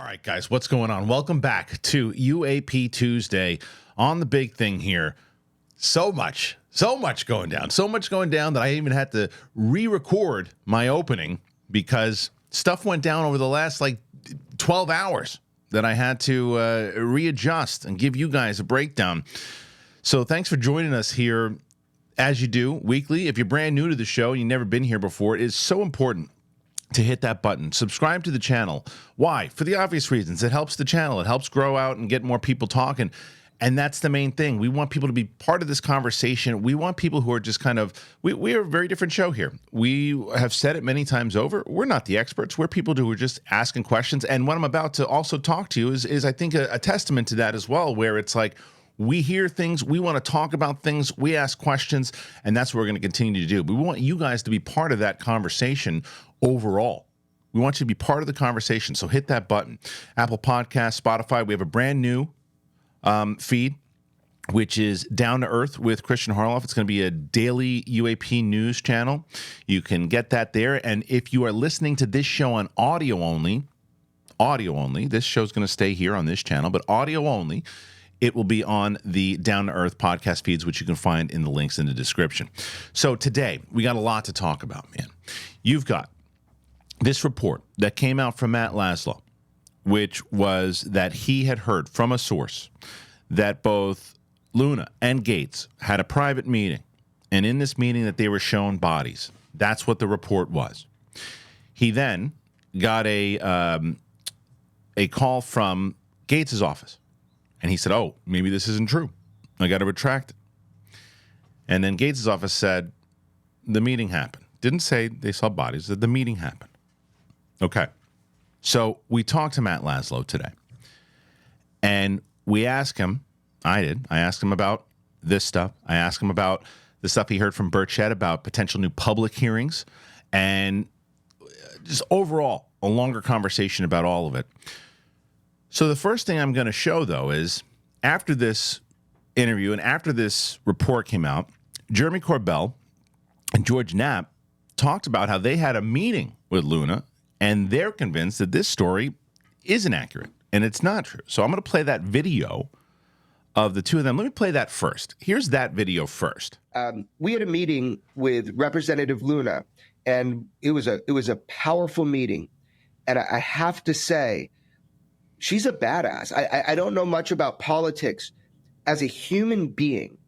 All right, guys, what's going on? Welcome back to UAP Tuesday on the Big Thing here. So much going down. So much going down that I even had to re-record my opening because stuff went down over the last 12 hours that I had to readjust and give you guys a breakdown. So thanks for joining us here as you do weekly. If you're brand new to the show and you've never been here before, it is so important to hit that button. Subscribe to the channel. Why? For the obvious reasons. It helps the channel. It helps grow out and get more people talking. And that's the main thing. We want people to be part of this conversation. We want people who are just we are a very different show here. We have said it many times over. We're not the experts. We're people who are just asking questions. And what I'm about to also talk to you is I think, a testament to that as well, where it's like, we hear things, we want to talk about things, we ask questions, and that's what we're going to continue to do. But we want you guys to be part of that conversation overall. We want you to be part of the conversation, so hit that button. Apple Podcasts, Spotify, we have a brand new feed, which is Down to Earth with Kristian Harloff. It's going to be a daily UAP news channel. You can get that there, and if you are listening to this show on audio only, this show's going to stay here on this channel, but audio only, it will be on the Down to Earth podcast feeds, which you can find in the links in the description. So today, we got a lot to talk about, man. You've got this report that came out from Matt Laslo, which was that he had heard from a source that both Luna and Gaetz had a private meeting, and in this meeting that they were shown bodies. That's what the report was. He then got a call from Gaetz' office. And he said, oh, maybe this isn't true. I got to retract it. And then Gaetz' office said, the meeting happened. Didn't say they saw bodies, that the meeting happened. Okay. So we talked to Matt Laslo today. And we asked him, I asked him about this stuff. I asked him about the stuff he heard from Burchett about potential new public hearings. And just overall, a longer conversation about all of it. So the first thing I'm going to show, though, is after this interview and after this report came out, Jeremy Corbell and George Knapp talked about how they had a meeting with Luna, and they're convinced that this story isn't accurate, and it's not true. So I'm going to play that video of the two of them. Let me play that first. Here's that video first. We had a meeting with Representative Luna, and it was a powerful meeting. And I have to say, she's a badass. I don't know much about politics. As a human being,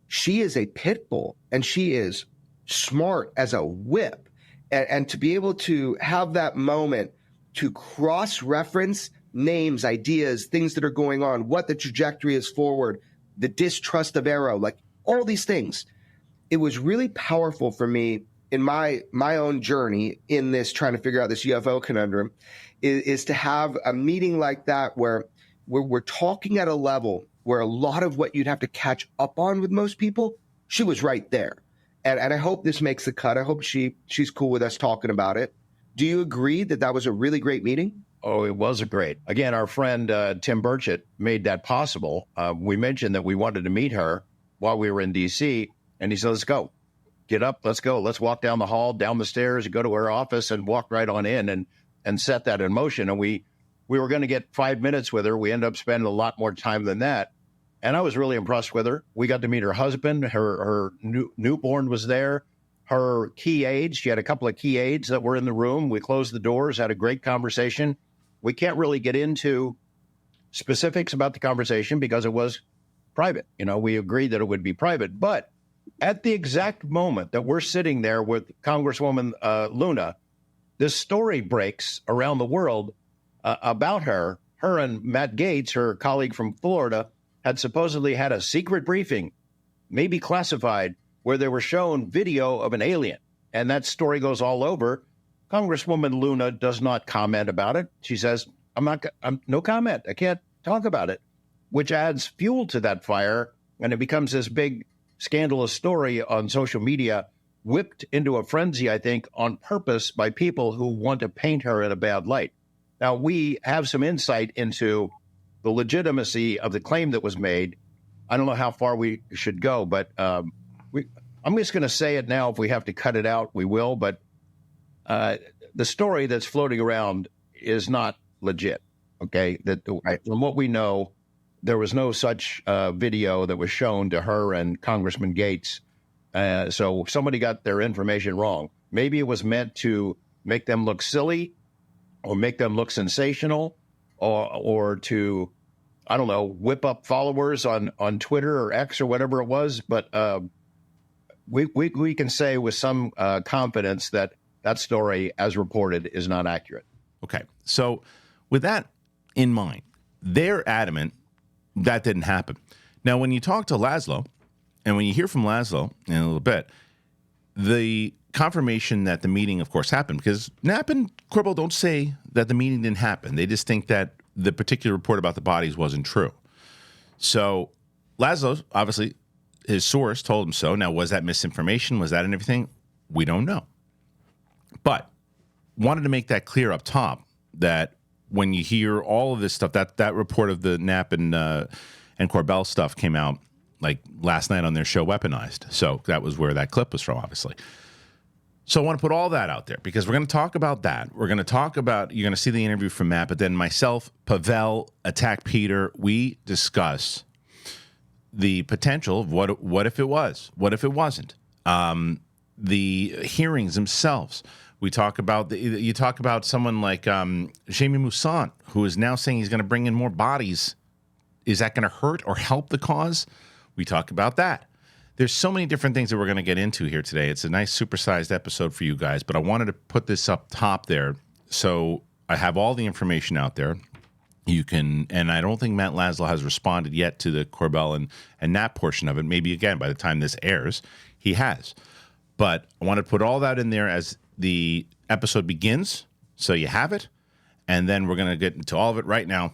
she is a pit bull, and she is smart as a whip. And to be able to have that moment to cross-reference names, ideas, things that are going on, what the trajectory is forward, the distrust of Arrow, like all these things. It was really powerful for me in my own journey in this, trying to figure out this UFO conundrum, is to have a meeting like that where we're talking at a level where a lot of what you'd have to catch up on with most people, she was right there. And I hope this makes the cut. I hope she's cool with us talking about it. Do you agree that that was a really great meeting? Oh, it was a great. Again, our friend Tim Burchett made that possible. We mentioned that we wanted to meet her while we were in D.C., and he said, let's go. Get up, let's go. Let's walk down the hall, down the stairs, go to her office, and walk right on in and set that in motion. And we were going to get 5 minutes with her. We ended up spending a lot more time than that. And I was really impressed with her. We got to meet her husband. Her newborn was there. Her key aides, she had a couple of key aides that were in the room. We closed the doors, had a great conversation. We can't really get into specifics about the conversation because it was private. You know, we agreed that it would be private. But at the exact moment that we're sitting there with Congresswoman Luna, this story breaks around the world about her. Her and Matt Gaetz, her colleague from Florida, had supposedly had a secret briefing, maybe classified, where they were shown video of an alien. And that story goes all over. Congresswoman Luna does not comment about it. She says, I'm no comment. I can't talk about it, which adds fuel to that fire. And it becomes this big scandalous story on social media, whipped into a frenzy, I think, on purpose by people who want to paint her in a bad light. Now, we have some insight into the legitimacy of the claim that was made. I don't know how far we should go, but I'm just going to say it now. If we have to cut it out, we will. But the story that's floating around is not legit. Okay, from what we know, there was no such video that was shown to her and Congressman Gaetz. So somebody got their information wrong. Maybe it was meant to make them look silly, or make them look sensational, or to, I don't know, whip up followers on Twitter or X or whatever it was. But we can say with some confidence that story, as reported, is not accurate. Okay, so with that in mind, they're adamant that didn't happen. Now, when you talk to Laslo, and when you hear from Laslo in a little bit, the confirmation that the meeting, of course, happened, because Knapp and Corbell don't say that the meeting didn't happen. They just think that the particular report about the bodies wasn't true. So Laslo, obviously, his source told him so. Now, was that misinformation? Was that and everything? We don't know. But wanted to make that clear up top, that when you hear all of this stuff, that report of the Knapp and Corbell stuff came out like last night on their show Weaponized. So that was where that clip was from, obviously. So I want to put all that out there because we're going to talk about that. We're going to talk about, you're going to see the interview from Matt, but then myself, Pavel, Attack Peter, we discuss the potential of what if it was, what if it wasn't, the hearings themselves. We talk about you talk about someone like Jaime Maussan, who is now saying he's going to bring in more bodies. Is that going to hurt or help the cause? We talk about that. There's so many different things that we're going to get into here today. It's a nice supersized episode for you guys, but I wanted to put this up top there so I have all the information out there. You can, and I don't think Matt Laslo has responded yet to the Corbell and Knapp portion of it. Maybe again by the time this airs, he has. But I want to put all that in there as the episode begins, so you have it, and then we're going to get into all of it right now.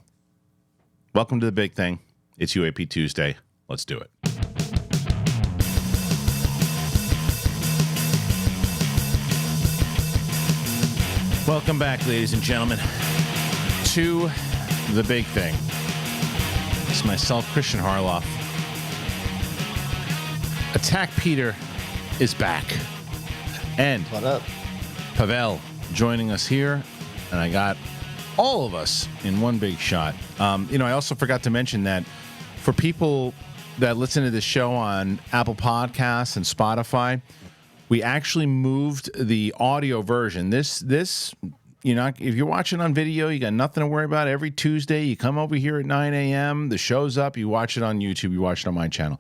Welcome to the big thing. It's UAP Tuesday. Let's do it. Welcome back, ladies and gentlemen, to the big thing. It's myself, Kristian Harloff. Attack Peter is back. And what up? Pavel joining us here, and I got all of us in one big shot. I also forgot to mention that for people that listen to this show on Apple Podcasts and Spotify, we actually moved the audio version. This, if you're watching on video, you got nothing to worry about. Every Tuesday, you come over here at 9 a.m., the show's up, you watch it on YouTube, you watch it on my channel.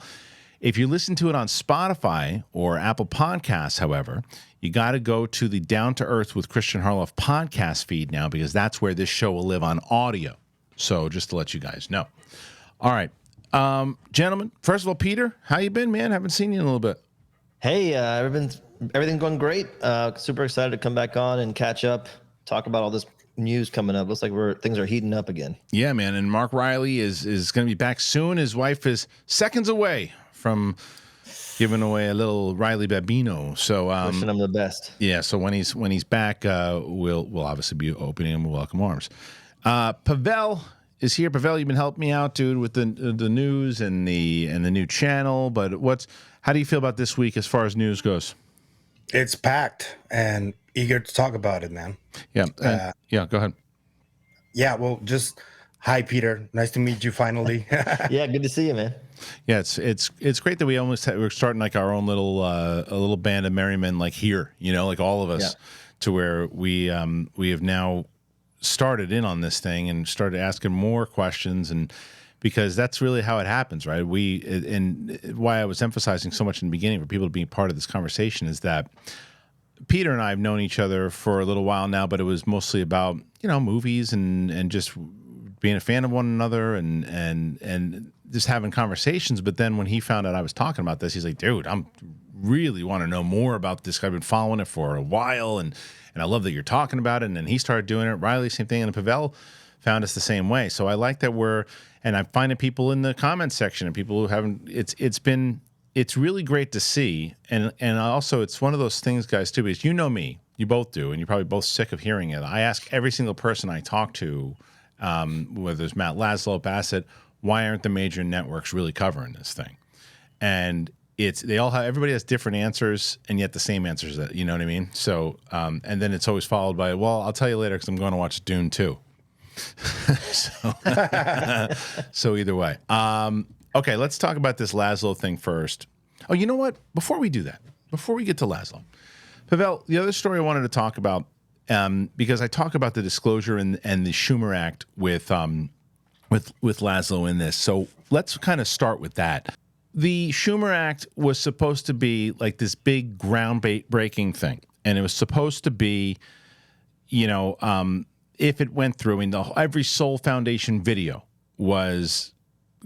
If you listen to it on Spotify or Apple Podcasts, however, you got to go to the Down to Earth with Kristian Harloff podcast feed now, because that's where this show will live on audio. So just to let you guys know. All right. Gentlemen, first of all, Peter, how you been, man? Haven't seen you in a little bit. Hey, everything's going great. Super excited to come back on and catch up, talk about all this news coming up. Looks like things are heating up again. Yeah, man. And Mark Riley is going to be back soon. His wife is seconds away from giving away a little Riley Babino. So wishing him the best. Yeah. So when he's back, we'll obviously be opening him with welcome arms. Pavel is here. Pavel, you've been helping me out, dude, with the news and the new channel. But how do you feel about this week as far as news goes? It's packed and eager to talk about it, man. Yeah. Go ahead. Yeah. Well, just hi, Peter. Nice to meet you finally. Yeah. Good to see you, man. Yeah. It's great that we're starting like our own little a little band of merrymen, like here, like all of us, to where we have now started in on this thing and started asking more questions, and because that's really how it happens, right? And why I was emphasizing so much in the beginning for people to be part of this conversation is that Peter and I have known each other for a little while now, but it was mostly about, movies and just being a fan of one another and just having conversations. But then when he found out I was talking about this, he's like, dude, I'm really want to know more about this. I've been following it for a while, and I love that you're talking about it. And then he started doing it. Riley, same thing. And Pavel found us the same way. So I like that and I'm finding people in the comments section and people who haven't, it's really great to see. And also it's one of those things, guys, too, because you know me, you both do, and you're probably both sick of hearing it. I ask every single person I talk to, whether it's Matt Laslo, Bassett, why aren't the major networks really covering this thing? And everybody has different answers and yet the same answers, you know what I mean? So, and then it's always followed by, well, I'll tell you later because I'm going to watch Dune 2. So either way. Okay, let's talk about this Laslo thing first. Oh, you know what? Before we do that, before we get to Laslo, Pavel, the other story I wanted to talk about, because I talk about the disclosure and the Schumer Act with Laslo in this. So let's kind of start with that. The Schumer Act was supposed to be like this big groundbreaking thing, and it was supposed to be, if it went through, every Soul Foundation video was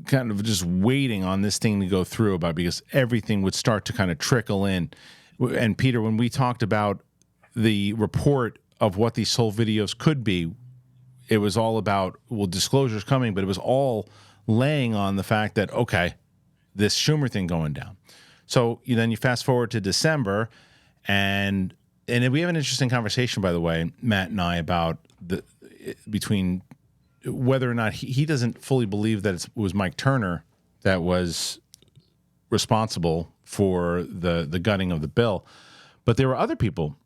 kind of just waiting on this thing to go through because everything would start to kind of trickle in. And Peter, when we talked about the report of what these Soul videos could be, it was all about, disclosure's coming, but it was all laying on the fact that, okay, this Schumer thing going down. So then you fast forward to December, and we have an interesting conversation, by the way, Matt and I, about between whether or not he doesn't fully believe that it was Mike Turner that was responsible for the gutting of the bill, but there were other people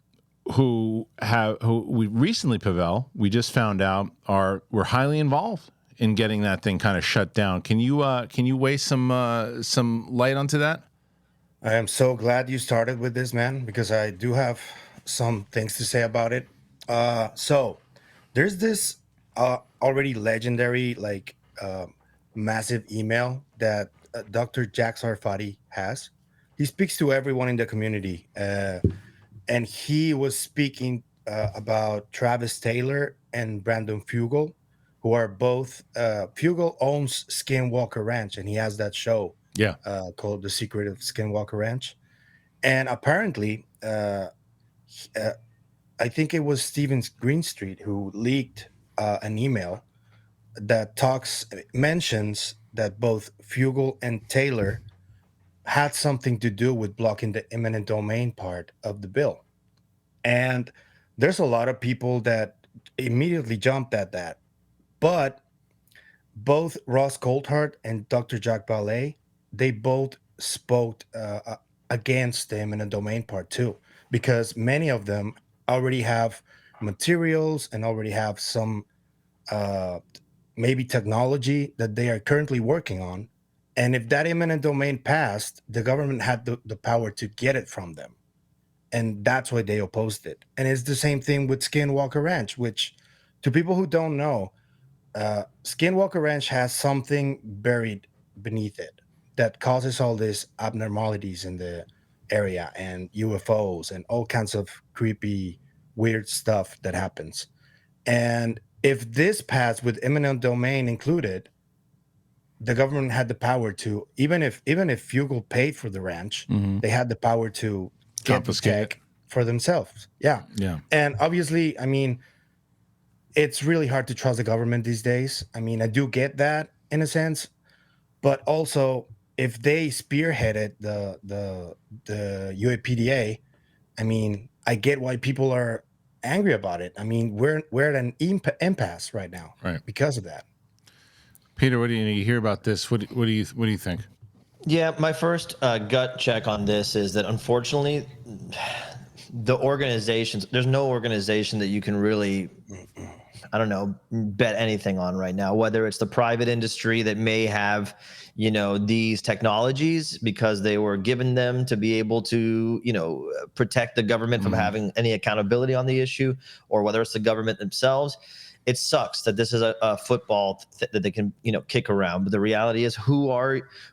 who we recently, Pavel, we just found out were highly involved in getting that thing kind of shut down. Can you weigh some light onto that? I am so glad you started with this, man, because I do have some things to say about it. So there's this already legendary, massive email that Dr. Jack Sarfati has. He speaks to everyone in the community, and he was speaking about Travis Taylor and Brandon Fugel, who are both, Fugel owns Skinwalker Ranch, and he has that show called The Secret of Skinwalker Ranch. And apparently, I think it was Stephen Greenstreet who leaked an email that mentions that both Fugel and Taylor had something to do with blocking the eminent domain part of the bill. And there's a lot of people that immediately jumped at that. But both Ross Coulthard and Dr. Jack Ballet, they both spoke against the eminent domain part too, because many of them already have materials and already have some maybe technology that they are currently working on. And if that eminent domain passed, the government had the power to get it from them. And that's why they opposed it. And it's the same thing with Skinwalker Ranch, which, to people who don't know, Skinwalker Ranch has something buried beneath it that causes all these abnormalities in the area and UFOs and all kinds of creepy, weird stuff that happens. And if this passed with eminent domain included, the government had the power to, even if Fugel paid for the ranch, they had the power to get the tech for themselves. Yeah. And obviously, it's really hard to trust the government these days. I do get that in a sense, but also if they spearheaded the UAPDA, I get why people are angry about it. We're at an impasse right now, right, because of that. Peter, what do you hear about this? What do you think? Yeah, my first gut check on this is that unfortunately, the organizations, there's no organization that you can really, bet anything on right now, whether it's the private industry that may have, these technologies because they were given them to be able to, protect the government from having any accountability on the issue, or whether it's the government themselves. It sucks that this is a football that they can, kick around. But the reality is, who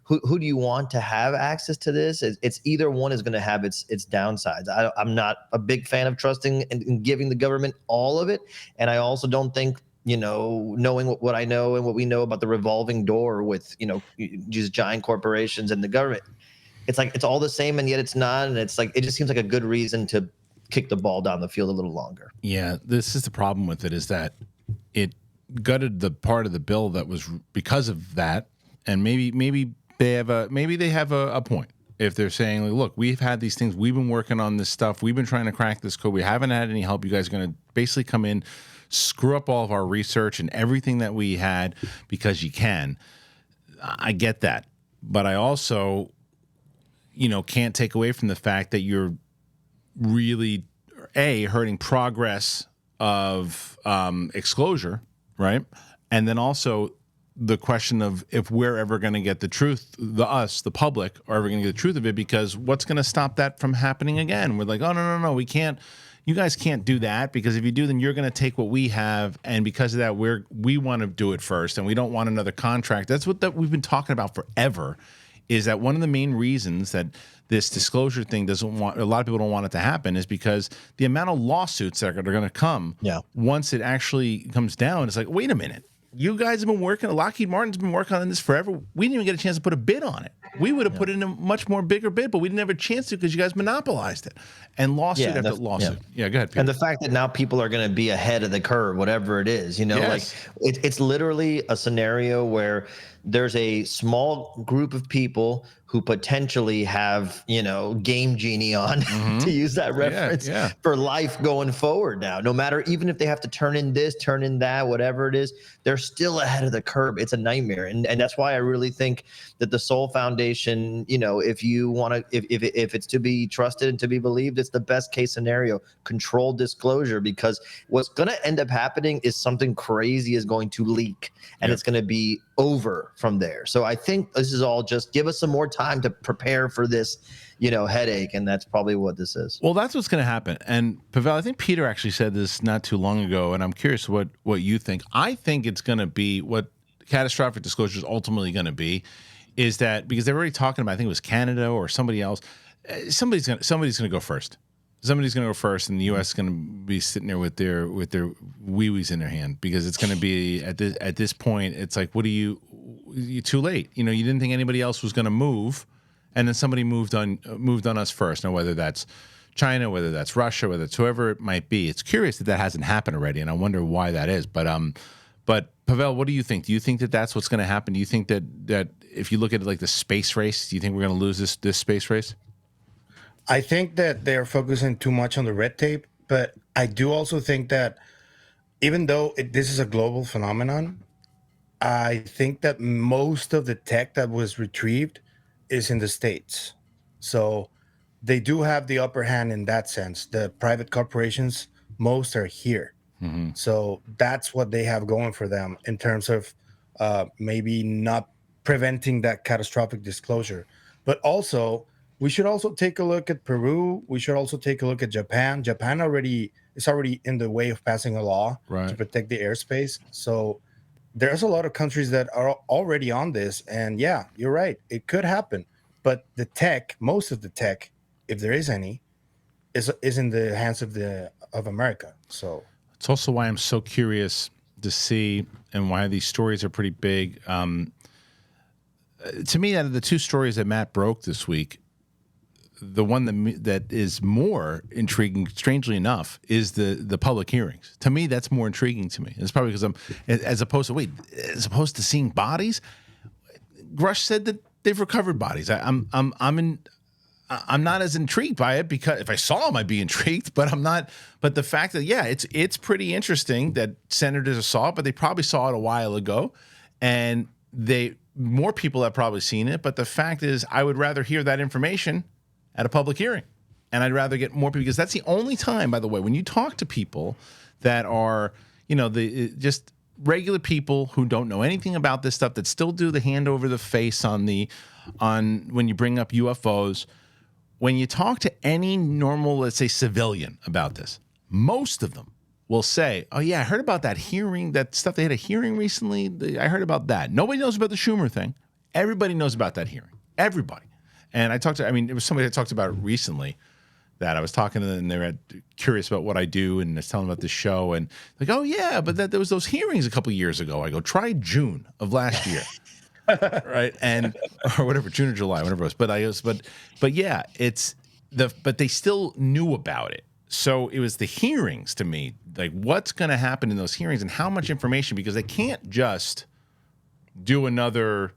do you want to have access to this? It's either one is going to have its downsides. I'm not a big fan of trusting and giving the government all of it. And I also don't think, knowing what I know and what we know about the revolving door with, these giant corporations and the government, it's like it's all the same and yet it's not. And it's like it just seems like a good reason to kick the ball down the field a little longer. Yeah, this is the problem with it, is that it gutted the part of the bill that was because of that, and maybe they have a point if they're saying, like, look, we've had these things, we've been working on this stuff, we've been trying to crack this code, we haven't had any help. You guys are going to basically come in, screw up all of our research and everything that we had because you can. I get that, but I also, can't take away from the fact that you're really hurting progress of exclosure, right? And then also the question of if we're ever going to get the truth, the public, are ever going to get the truth of it, because what's going to stop that from happening again? We're like, oh, no, we can't. You guys can't do that, because if you do, then you're going to take what we have, and because of that, we want to do it first, and we don't want another contract. That's what we've been talking about forever. Is that one of the main reasons that this disclosure thing a lot of people don't want it to happen, is because the amount of lawsuits that are going to come once it actually comes down. It's like, wait a minute. You guys have been working, Lockheed Martin's been working on this forever. We didn't even get a chance to put a bid on it. We would have put in a much more bigger bid, but we didn't have a chance to, because you guys monopolized it. And lawsuit after lawsuit. Yeah, go ahead, Peter. And the fact that now people are going to be ahead of the curve, whatever it is, like it's literally a scenario where there's a small group of people who potentially have, Game Genie on, to use that reference, for life going forward now. No matter, even if they have to turn in this, turn in that, whatever it is, they're still ahead of the curve. It's a nightmare. And that's why I really think that the Soul Foundation, if you want to, if it's to be trusted and to be believed, it's the best case scenario, controlled disclosure, because what's going to end up happening is something crazy is going to leak, and it's going to be over from there. So I think this is all just give us some more time to prepare for this, headache. And that's probably what this is. Well, that's what's going to happen. And Pavel, I think Peter actually said this not too long ago, and I'm curious what you think. I think it's going to be what catastrophic disclosure is ultimately going to be, is that because they're already talking about, I think it was Canada or somebody else, somebody's going to go first. Somebody's going to go first, and the U.S. is going to be sitting there with their wee-wees in their hand, because it's going to be at this point. It's like, what are you're too late. You didn't think anybody else was going to move, and then somebody moved on us first. Now, whether that's China, whether that's Russia, whether it's whoever it might be, it's curious that hasn't happened already, and I wonder why that is. But Pavel, what do you think? Do you think that that's what's going to happen? Do you think that if you look at it like the space race, do you think we're going to lose this space race? I think that they're focusing too much on the red tape, but I do also think that even though this is a global phenomenon, I think that most of the tech that was retrieved is in the States. So they do have the upper hand in that sense. The private corporations, most are here. Mm-hmm. So that's what they have going for them in terms of maybe not preventing that catastrophic disclosure. But also, we should also take a look at Peru. We should also take a look at Japan. Japan is already in the way of passing a law to protect the airspace. So there's a lot of countries that are already on this. And yeah, you're right. It could happen. But the tech, most of the tech, if there is any, is in the hands of America. So it's also why I'm so curious to see, and why these stories are pretty big. To me, out of the two stories that Matt broke this week, the one that is more intriguing, strangely enough, is the public hearings. To me, that's more intriguing to me. It's probably because as opposed to seeing bodies. Grush said that they've recovered bodies. I'm not as intrigued by it, because if I saw them, I'd be intrigued, but I'm not. But the fact that it's pretty interesting that senators saw it, but they probably saw it a while ago, and more people have probably seen it. But the fact is, I would rather hear that information at a public hearing, and I'd rather get more people, because that's the only time, by the way, when you talk to people that are, just regular people who don't know anything about this stuff, that still do the hand over the face on when you bring up UFOs. When you talk to any normal, let's say, civilian about this, most of them will say, oh yeah, I heard about that hearing, that stuff. They had a hearing recently. I heard about that. Nobody knows about the Schumer thing. Everybody knows about that hearing. Everybody. And it was somebody I talked about recently that I was talking to them, and they were curious about what I do, and I was telling them about this show, and like, oh yeah, but there was those hearings a couple years ago. I go, try June of last year. Right. Or whatever, June or July, whatever it was. But yeah, but they still knew about it. So it was the hearings, to me, like what's going to happen in those hearings and how much information, because they can't just do another,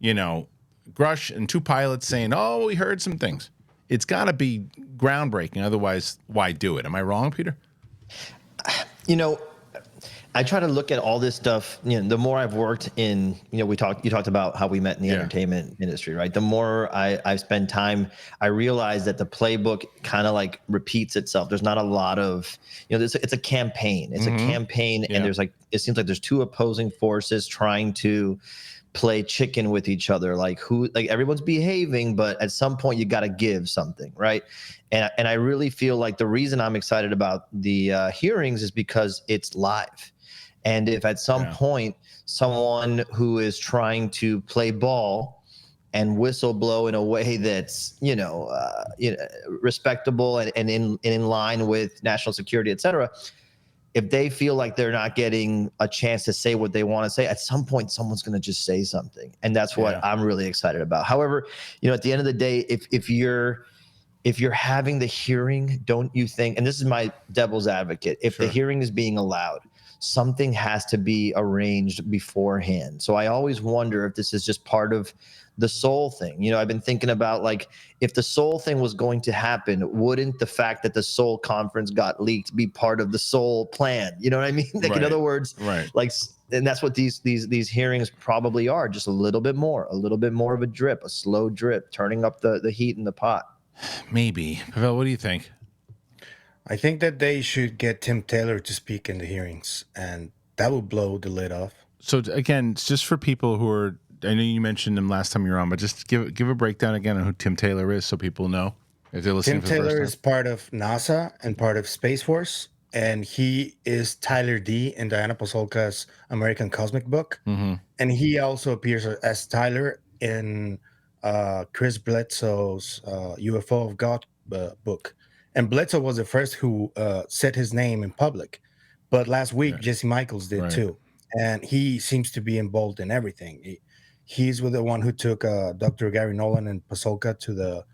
Grush and two pilots saying, oh, we heard some things. It's got to be groundbreaking. Otherwise, why do it? Am I wrong, Peter? I try to look at all this stuff. The more I've worked in, you talked about how we met in the entertainment industry, right? The more I spend time, I realize that the playbook kind of like repeats itself. There's not a lot of, it's a campaign. It's a campaign, and it seems like there's two opposing forces trying to play chicken with each other. Like everyone's behaving, but at some point you got to give something, right? And I really feel like the reason I'm excited about the hearings is because it's live. And if at some point someone who is trying to play ball and whistle blow in a way that's respectable and in line with national security, et cetera, if they feel like they're not getting a chance to say what they want to say, at some point someone's going to just say something, and that's what I'm really excited about. However, at the end of the day, if you're having the hearing, don't you think? And this is my devil's advocate. If the hearing is being allowed, something has to be arranged beforehand. So I always wonder if this is just part of the soul thing. I've been thinking about, like, if the soul thing was going to happen, wouldn't the fact that the soul conference got leaked be part of the soul plan? You know what I mean? Like, in other words, like, and that's what these hearings probably are, just a little bit more of a drip, a slow drip, turning up the heat in the pot. Maybe. Pavel, what do you think? I think that they should get Tim Taylor to speak in the hearings, and that will blow the lid off. So again, just for people who are, I know you mentioned him last time you were on, but just give a breakdown again on who Tim Taylor is, so people know if they're listening. Tim Taylor is part of NASA and part of Space Force, and he is Tyler D in Diana Pasulka's American Cosmic Book, and he also appears as Tyler in Chris Bledsoe's UFO of God book. And Bledsoe was the first who said his name in public. But last week, Jesse Michaels did too. And he seems to be involved in everything. He's with the one who took Dr. Gary Nolan and Pasulka to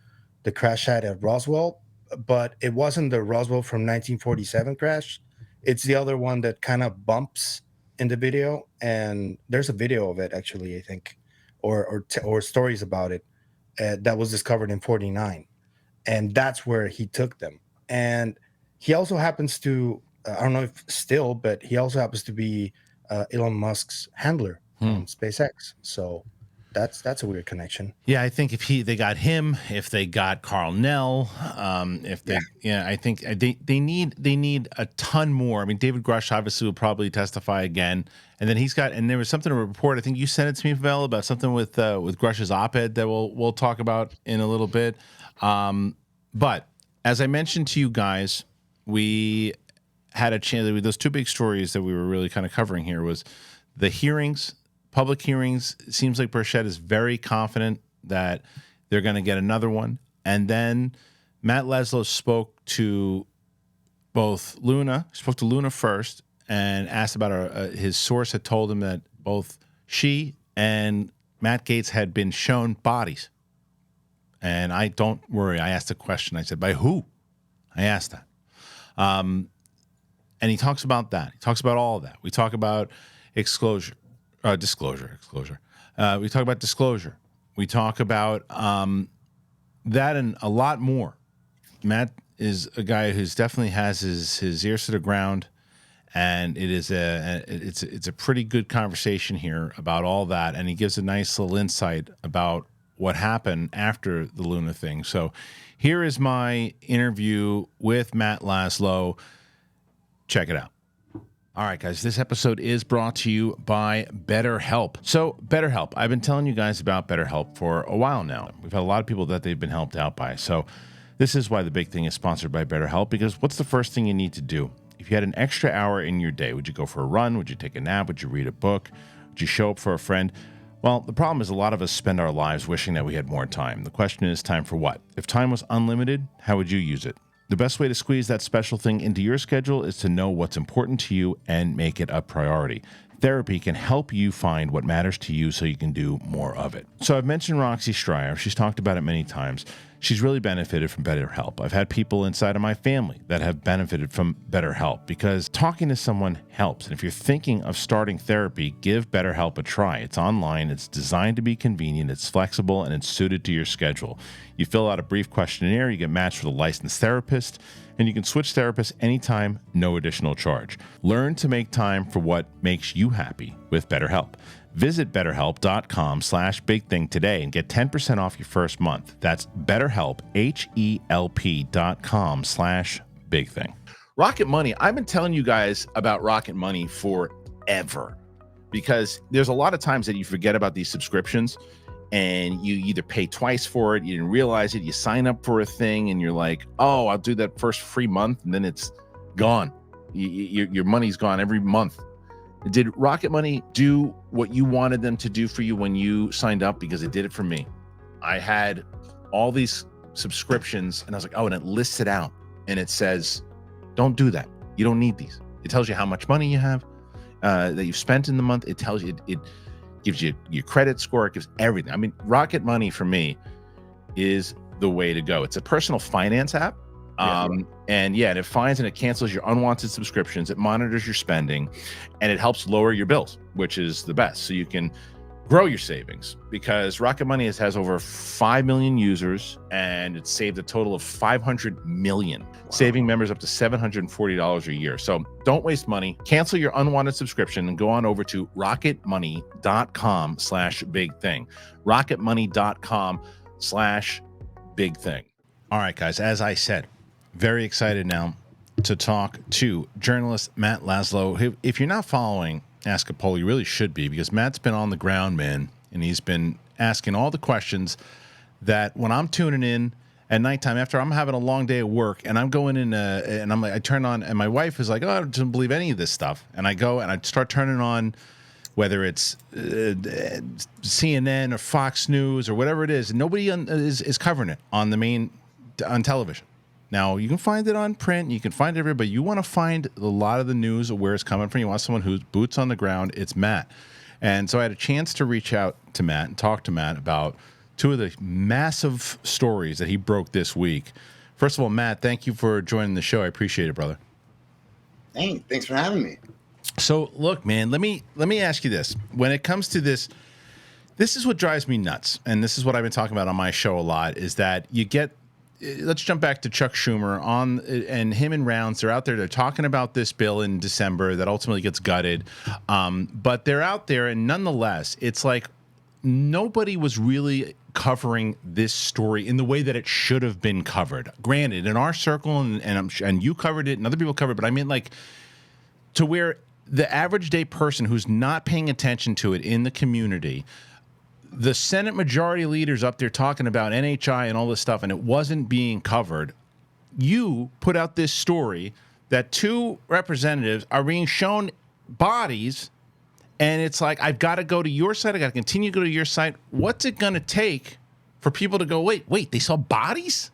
the crash site at Roswell. But it wasn't the Roswell from 1947 crash. It's the other one that kind of bumps in the video. And there's a video of it, actually, I think, or stories about it that was discovered in 49. And that's where he took them. And he also happens to, I don't know if still, but he also happens to be Elon Musk's handler on SpaceX. So that's a weird connection. Yeah, I think if they got him, if they got Carl Nell, if they, I think they need a ton more. I mean, David Grush obviously will probably testify again, and then and there was something to report. I think you sent it to me, Pavel, about something with Grush's op-ed that we'll talk about in a little bit. But as I mentioned to you guys, we had a chance. Those two big stories that we were really kind of covering here was the hearings, public hearings. It seems like Burchett is very confident that they're going to get another one. And then Matt Laslo spoke to Luna first and asked about his source had told him that both she and Matt Gaetz had been shown bodies. And don't worry, I asked a question. I said, by who? I asked that. And he talks about that. He talks about all of that. We talk about disclosure. We talk about disclosure. We talk about that and a lot more. Matt is a guy who's definitely has his ears to the ground, and it's a pretty good conversation here about all that. And he gives a nice little insight about what happened after the Luna thing. So here is my interview with Matt Laslo. Check it out. All right, guys, this episode is brought to you by BetterHelp. So BetterHelp, I've been telling you guys about BetterHelp for a while now. We've had a lot of people that they've been helped out by. So this is why the Big Thing is sponsored by BetterHelp, because what's the first thing you need to do? If you had an extra hour in your day, would you go for a run? Would you take a nap? Would you read a book? Would you show up for a friend? Well, the problem is a lot of us spend our lives wishing that we had more time. The question is, time for what? If time was unlimited, how would you use it? The best way to squeeze that special thing into your schedule is to know what's important to you and make it a priority. Therapy can help you find what matters to you so you can do more of it. So I've mentioned Roxy Stryer. She's talked about it many times. She's really benefited from BetterHelp. I've had people inside of my family that have benefited from BetterHelp because talking to someone helps. And if you're thinking of starting therapy, give BetterHelp a try. It's online, it's designed to be convenient, it's flexible, and it's suited to your schedule. You fill out a brief questionnaire, you get matched with a licensed therapist, and you can switch therapists anytime, no additional charge. Learn to make time for what makes you happy with BetterHelp. Visit BetterHelp.com/BigThing today and get 10% off your first month. That's BetterHelp, HELP.com/BigThing. Rocket Money. I've been telling you guys about Rocket Money forever because there's a lot of times that you forget about these subscriptions and you either pay twice for it, you didn't realize it, you sign up for a thing and you're like, oh, I'll do that first free month, and then it's gone. Your money's gone every month. Did Rocket Money do what you wanted them to do for you when you signed up? Because it did it for me. I had all these subscriptions and I was like, oh, and it lists it out and it says, don't do that. You don't need these. It tells you how much money you have that you've spent in the month. It tells you, it gives you your credit score. It gives everything. I mean, Rocket Money for me is the way to go. It's a personal finance app. And it finds and it cancels your unwanted subscriptions. It monitors your spending and it helps lower your bills, which is the best. So you can grow your savings because Rocket Money has over 5 million users and it's saved a total of 500 million, saving members up to $740 a year. So don't waste money. Cancel your unwanted subscription and go on over to rocketmoney.com/BigThing. rocketmoney.com/BigThing. All right, guys, as I said, very excited now to talk to journalist Matt Laslo. If you're not following Ask a Poll, you really should be, because Matt's been on the ground, man, and he's been asking all the questions that when I'm tuning in at nighttime after I'm having a long day at work and I'm going in and I'm like, I turn on and my wife is like, oh, I don't believe any of this stuff. And I go and I start turning on whether it's CNN or Fox News or whatever it is. And nobody is covering it on television. Now, you can find it on print, you can find it everywhere, but you want to find a lot of the news of where it's coming from. You want someone who's boots on the ground. It's Matt. And so I had a chance to reach out to Matt and talk to Matt about two of the massive stories that he broke this week. First of all, Matt, thank you for joining the show. I appreciate it, brother. Hey, thanks for having me. So, look, man, let me ask you this. When it comes to this is what drives me nuts, and this is what I've been talking about on my show a lot, is that you get – let's jump back to Chuck Schumer and him and Rounds. They're out there. They're talking about this bill in December that ultimately gets gutted. But they're out there, and nonetheless, it's like nobody was really covering this story in the way that it should have been covered. Granted, in our circle, and you covered it, and other people covered it, but I mean, like, to where the average day person who's not paying attention to it in the community. The Senate majority leaders up there talking about NHI and all this stuff, and it wasn't being covered. You put out this story that two representatives are being shown bodies, and it's like, I've got to go to your site. I got to continue to go to your site. What's it going to take for people to go, wait, they saw bodies?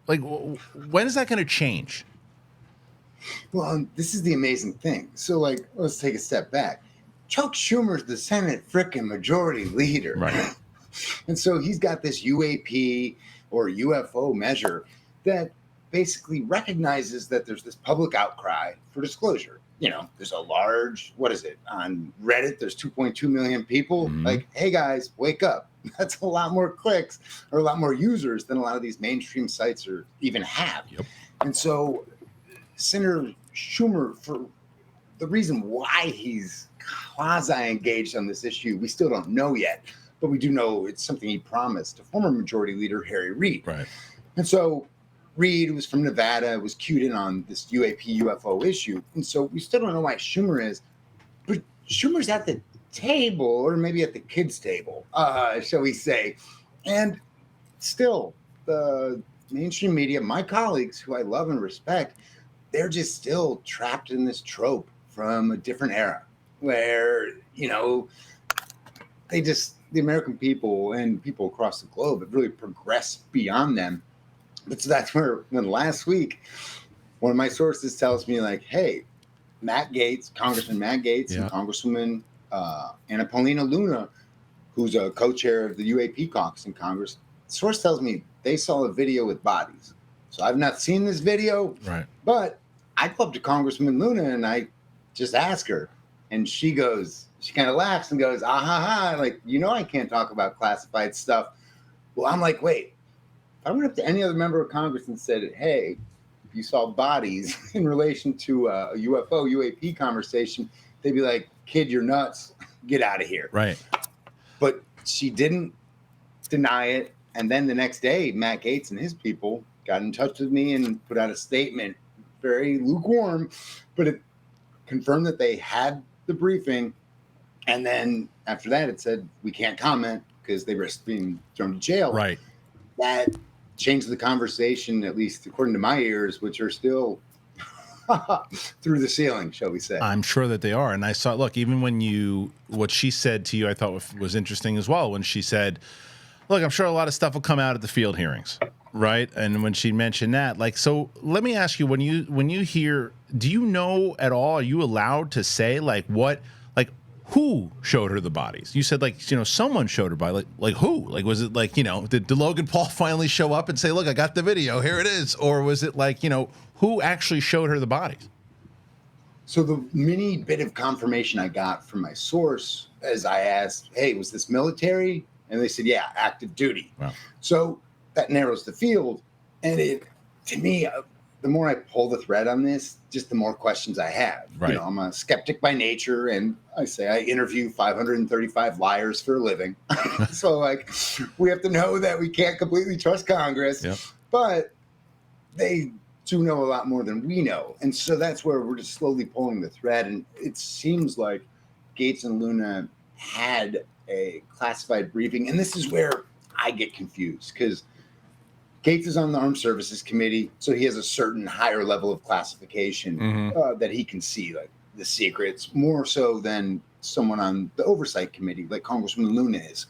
Like, when is that going to change? Well, this is the amazing thing. So, like, let's take a step back. Chuck Schumer's the Senate frickin' majority leader. Right. And so he's got this UAP or UFO measure that basically recognizes that there's this public outcry for disclosure. You know, there's a large, on Reddit, there's 2.2 million people. Mm-hmm. Like, hey guys, wake up. That's a lot more clicks or a lot more users than a lot of these mainstream sites or even have. Yep. And so Senator Schumer, for the reason why he's quasi-engaged on this issue, we still don't know yet, but we do know it's something he promised to former Majority Leader Harry Reid. Right. And so Reid, who was from Nevada, was cued in on this UAP UFO issue. And so we still don't know why Schumer is, but Schumer's at the table, or maybe at the kids' table, shall we say. And still, the mainstream media, my colleagues, who I love and respect, they're just still trapped in this trope from a different era where, you know, the American people and people across the globe have really progressed beyond them. But so that's where, when last week, one of my sources tells me, like, hey, Congressman Matt Gaetz, and Congresswoman Anna Paulina Luna, who's a co-chair of the UAP caucus in Congress, the source tells me they saw a video with bodies. So I've not seen this video, right? But I go up to Congresswoman Luna and I just ask her, and she kind of laughs and goes, ah ha ha, like, I can't talk about classified stuff. Well, I'm like, wait, if I went up to any other member of Congress and said, hey, you saw bodies in relation to a UFO, UAP conversation, they'd be like, kid, you're nuts. Get out of here. Right. But she didn't deny it. And then the next day, Matt Gaetz and his people got in touch with me and put out a statement, very lukewarm, but it confirmed that they had the briefing. And then after that, it said, we can't comment because they risk being thrown to jail. Right. That changed the conversation, at least according to my ears, which are still through the ceiling, shall we say. I'm sure that they are. And I saw, look, even what she said to you, I thought was interesting as well. When she said, look, I'm sure a lot of stuff will come out at the field hearings. Right. And when she mentioned that, like, so let me ask you, when you hear, do you know at all, are you allowed to say who showed her the bodies? You said someone showed her body, like who? Like, was it did Logan Paul finally show up and say, look, I got the video, here it is? Or was it who actually showed her the bodies? So the mini bit of confirmation I got from my source as I asked, hey, was this military? And they said, yeah, active duty. Wow. So that narrows the field. And to me, the more I pull the thread on this, just the more questions I have. Right. I'm a skeptic by nature, and I say I interview 535 liars for a living. So we have to know that we can't completely trust Congress, yep. But they do know a lot more than we know. And so that's where we're just slowly pulling the thread. And it seems like Gaetz and Luna had a classified briefing. And this is where I get confused, because Gaetz is on the Armed Services Committee, so he has a certain higher level of classification that he can see, like the secrets, more so than someone on the Oversight Committee, like Congresswoman Luna is.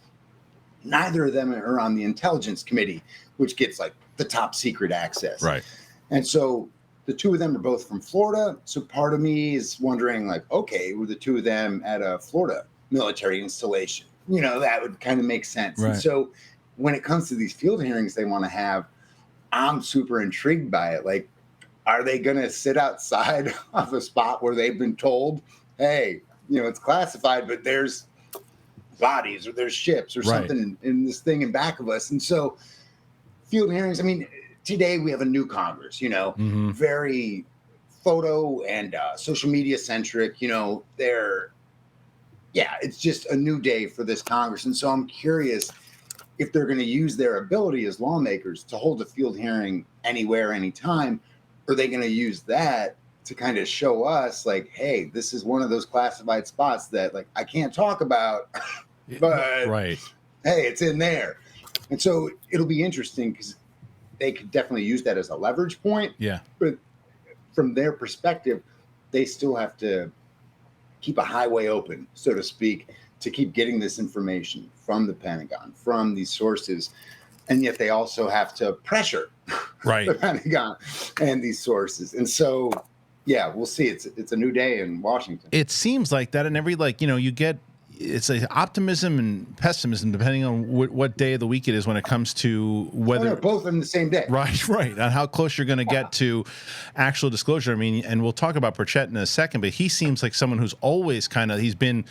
Neither of them are on the Intelligence Committee, which gets the top secret access. Right. And so the two of them are both from Florida. So part of me is wondering, okay, were the two of them at a Florida military installation? That would kind of make sense. Right. And so when it comes to these field hearings they want to have, I'm super intrigued by it. Are they going to sit outside of a spot where they've been told, hey, it's classified, but there's bodies or there's ships or something in this thing in back of us? And so field hearings, today we have a new Congress, very photo and social media centric, it's just a new day for this Congress. And so I'm curious if they're going to use their ability as lawmakers to hold a field hearing anywhere, anytime. Are they going to use that to kind of show us hey, this is one of those classified spots that I can't talk about, but right. Hey, it's in there. And so it'll be interesting because they could definitely use that as a leverage point. Yeah. But from their perspective, they still have to keep a highway open, so to speak, to keep getting this information from the Pentagon, from these sources. And yet they also have to pressure the Pentagon and these sources. And so, we'll see. It's a new day in Washington. It seems like that. And every, you get, it's optimism and pessimism depending on what day of the week it is when it comes to whether both on the same day. Right. On how close you're going to get to actual disclosure. And we'll talk about Burchett in a second, but he seems like someone who's always he's been,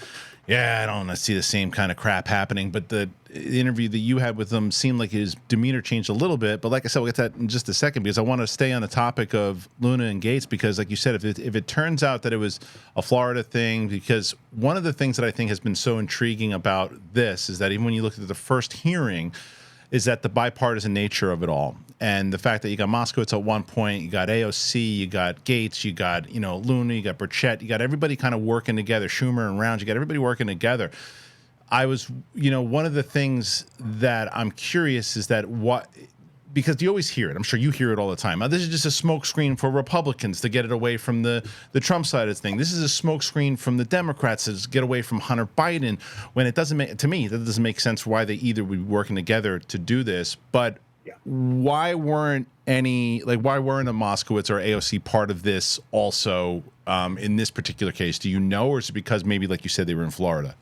I don't want to see the same kind of crap happening. But the interview that you had with him seemed like his demeanor changed a little bit. But like I said, we'll get to that in just a second, because I want to stay on the topic of Luna and Gaetz, because like you said, if it turns out that it was a Florida thing, because one of the things that I think has been so intriguing about this is that even when you look at the first hearing, is that the bipartisan nature of it all. And the fact that you got Moskowitz at one point, you got AOC, you got Gaetz, you got, Luna, you got Burchett, you got everybody kind of working together, Schumer and Rounds, you got everybody working together. I was, one of the things that I'm curious is that because you always hear it. I'm sure you hear it all the time. This is just a smokescreen for Republicans to get it away from the Trump side of the thing. This is a smokescreen from the Democrats to get away from Hunter Biden, when it doesn't make, to me, that doesn't make sense why they either would be working together to do this. But why weren't a Moskowitz or AOC part of this also in this particular case? Do you know, or is it because maybe, like you said, they were in Florida?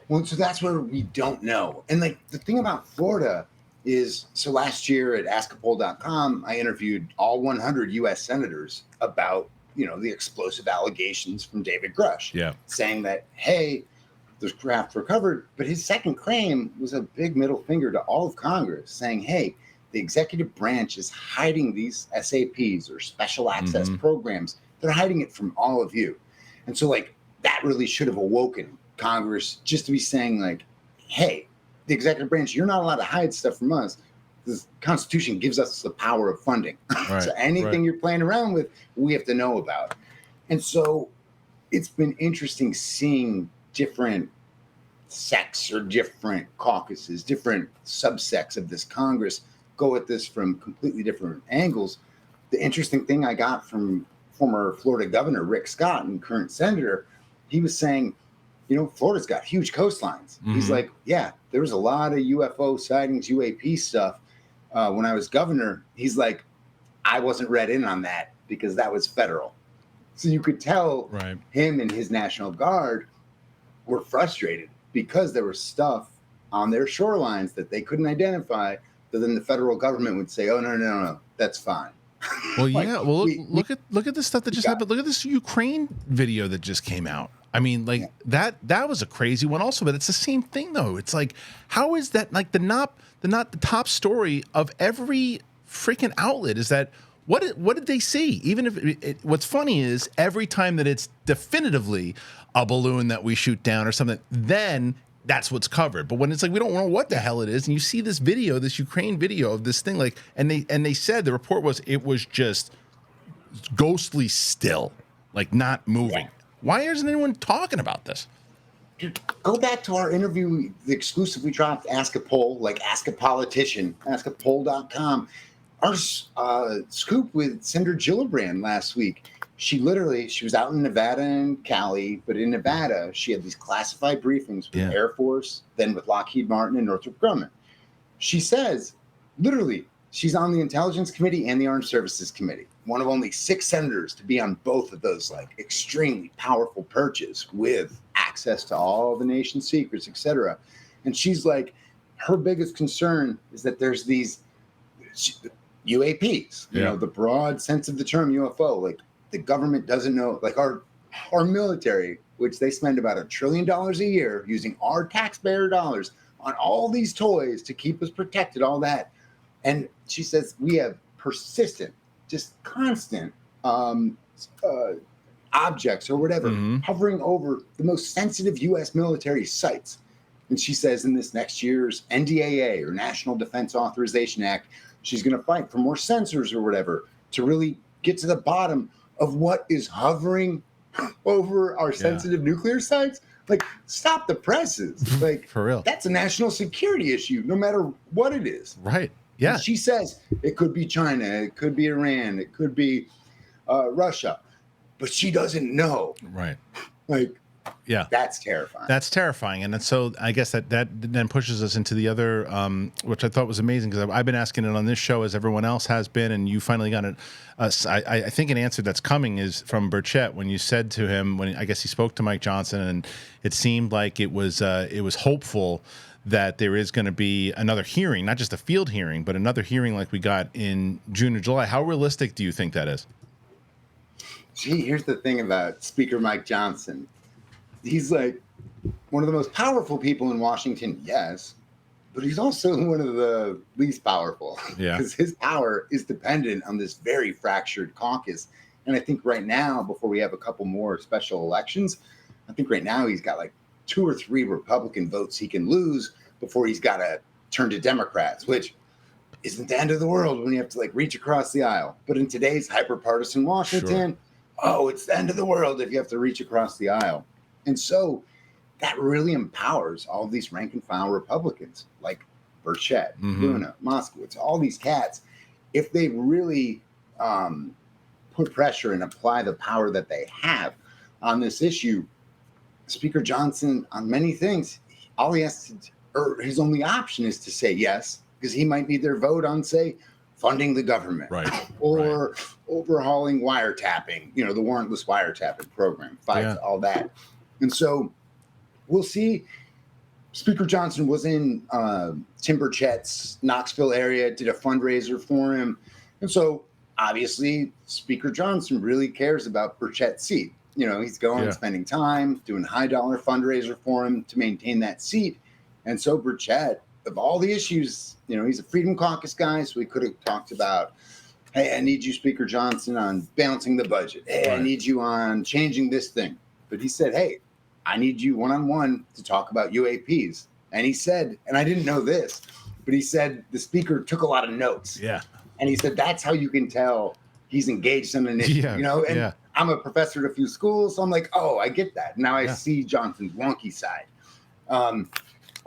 Well, so that's where we don't know. And the thing about Florida, is, so last year at askapol.com, I interviewed all 100 U.S. senators about, the explosive allegations from David Grush, saying that, hey, there's craft recovered. But his second claim was a big middle finger to all of Congress, saying, hey, the executive branch is hiding these SAPs or special access programs. They're hiding it from all of you. And so, that really should have awoken Congress just to be saying, hey, the executive branch, you're not allowed to hide stuff from us. The Constitution gives us the power of funding. Right, so anything you're playing around with, we have to know about. And so it's been interesting seeing different sects or different caucuses, different subsects of this Congress go at this from completely different angles. The interesting thing I got from former Florida Governor Rick Scott and current senator, he was saying, Florida's got huge coastlines. He's like, yeah, there was a lot of UFO sightings, UAP stuff when I was governor. He's like, I wasn't read in on that because that was federal. So you could tell him and his National Guard were frustrated because there was stuff on their shorelines that they couldn't identify, but then the federal government would say, oh, no, that's fine. Well, yeah. Well, look at the stuff that just happened. Look at this Ukraine video that just came out. I mean, that was a crazy one also, but it's the same thing though. It's like, how is that the top story of every freaking outlet is that what did they see? Even if what's funny is every time that it's definitively a balloon that we shoot down or something, then that's what's covered. But when it's like we don't know what the hell it is, and you see this video, this Ukraine video of this thing, and they said the report was it was just ghostly still, not moving. Yeah. Why isn't anyone talking about this? Dude, go back to our interview, the exclusively dropped Ask a Poll, Ask a Politician, askapol.com. Our scoop with Senator Gillibrand last week. She was out in Nevada and Cali, but in Nevada, she had these classified briefings with Air Force, then with Lockheed Martin and Northrop Grumman. She says, literally, she's on the Intelligence Committee and the Armed Services Committee, one of only 6 senators to be on both of those extremely powerful perches with access to all the nation's secrets, etc. And she's like, her biggest concern is that there's these UAPs, the broad sense of the term UFO, the government doesn't know, our military, which they spend about $1 trillion a year using our taxpayer dollars on all these toys to keep us protected, all that. And she says we have persistent, just constant objects or whatever hovering over the most sensitive U.S. military sites. And she says in this next year's NDAA or National Defense Authorization Act, she's going to fight for more sensors or whatever to really get to the bottom of what is hovering over our sensitive nuclear sites. Stop the presses. For real. That's a national security issue, no matter what it is. Right. Yeah. And she says it could be China, it could be Iran, it could be Russia, but she doesn't know. Right. Yeah, that's terrifying. That's terrifying, and so I guess that then pushes us into the other, which I thought was amazing because I've been asking it on this show as everyone else has been, and you finally got it. I think an answer that's coming is from Burchett when you said to him when I guess he spoke to Mike Johnson, and it seemed like it was hopeful that there is going to be another hearing, not just a field hearing, but another hearing like we got in June or July. How realistic do you think that is? Gee, here's the thing about Speaker Mike Johnson. He's one of the most powerful people in Washington, yes, but he's also one of the least powerful. Yeah. Because his power is dependent on this very fractured caucus. And I think right now, before we have a couple more special elections, I think right now he's got 2 or 3 Republican votes he can lose before he's got to turn to Democrats, which isn't the end of the world when you have to reach across the aisle. But in today's hyper-partisan Washington, it's the end of the world if you have to reach across the aisle. And so that really empowers all of these rank and file Republicans like Burchett, Luna, Moskowitz, all these cats. If they really put pressure and apply the power that they have on this issue, Speaker Johnson, on many things, all he has to, or his only option is to say yes, because he might need their vote on, say, funding the government, or overhauling wiretapping, the warrantless wiretapping program, all that. And so we'll see. Speaker Johnson was in Tim Burchett's Knoxville area, did a fundraiser for him. And so obviously Speaker Johnson really cares about Burchett's seat. You know, he's going, spending time, doing high dollar fundraiser for him to maintain that seat. And so Burchett, of all the issues, you know, he's a Freedom Caucus guy, so we could have talked about, hey, I need you, Speaker Johnson, on balancing the budget. Hey, I need you on changing this thing. But he said, hey, I need you one-on-one to talk about UAPs. And he said, and I didn't know this, but he said the speaker took a lot of notes. Yeah. And he said, that's how you can tell he's engaged in an issue, you know? And I'm a professor at a few schools, so I'm like, oh, I get that. Now I see Johnson's wonky side. And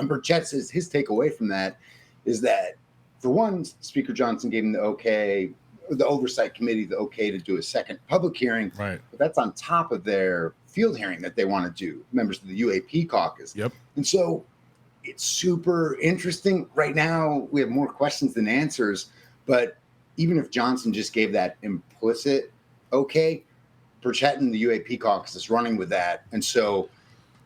Burchett says his takeaway from that is that, for one, Speaker Johnson gave him the okay, the oversight committee the okay to do a second public hearing. Right. But that's on top of their field hearing that they want to do, members of the UAP caucus. Yep. And so it's super interesting. Right now, we have more questions than answers. But even if Johnson just gave that implicit okay, Burchett and the UAP caucus is running with that. And so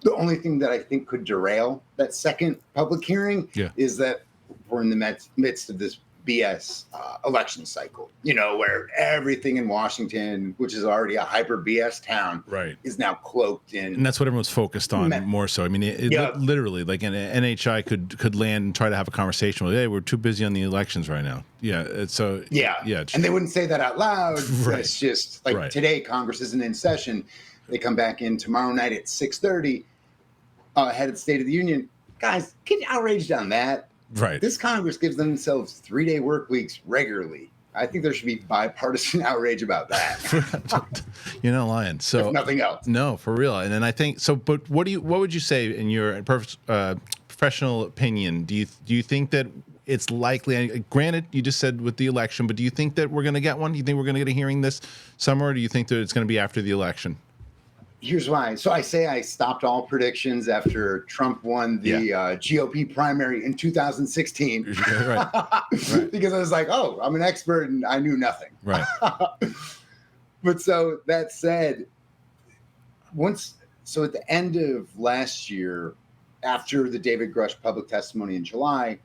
the only thing that I think could derail that second public hearing is that we're in the midst of this BS election cycle, you know, where everything in Washington, which is already a hyper BS town, is now cloaked in. And that's what everyone's focused on more so. I mean, literally, like an NHI could land and try to have a conversation with, hey, we're too busy on the elections right now. And they wouldn't say that out loud. It's just like today, Congress isn't in session. They come back in tomorrow night at 6:30, ahead of the State of the Union. Guys, get outraged on that. Right. This Congress gives themselves 3-day work weeks regularly. I think there should be bipartisan outrage about that. You're not lying. So if nothing else. No, for real. And then I think so. But what would you say in your professional opinion? Do you think that it's likely? Granted, you just said with the election, but do you think that we're going to get one? Do you think we're going to get a hearing this summer, or do you think that it's going to be after the election? Here's why. So I say I stopped all predictions after Trump won the GOP primary in 2016. Because I was like, oh, I'm an expert and I knew nothing. Right. But so that said, at the end of last year, after the David Grush public testimony in July,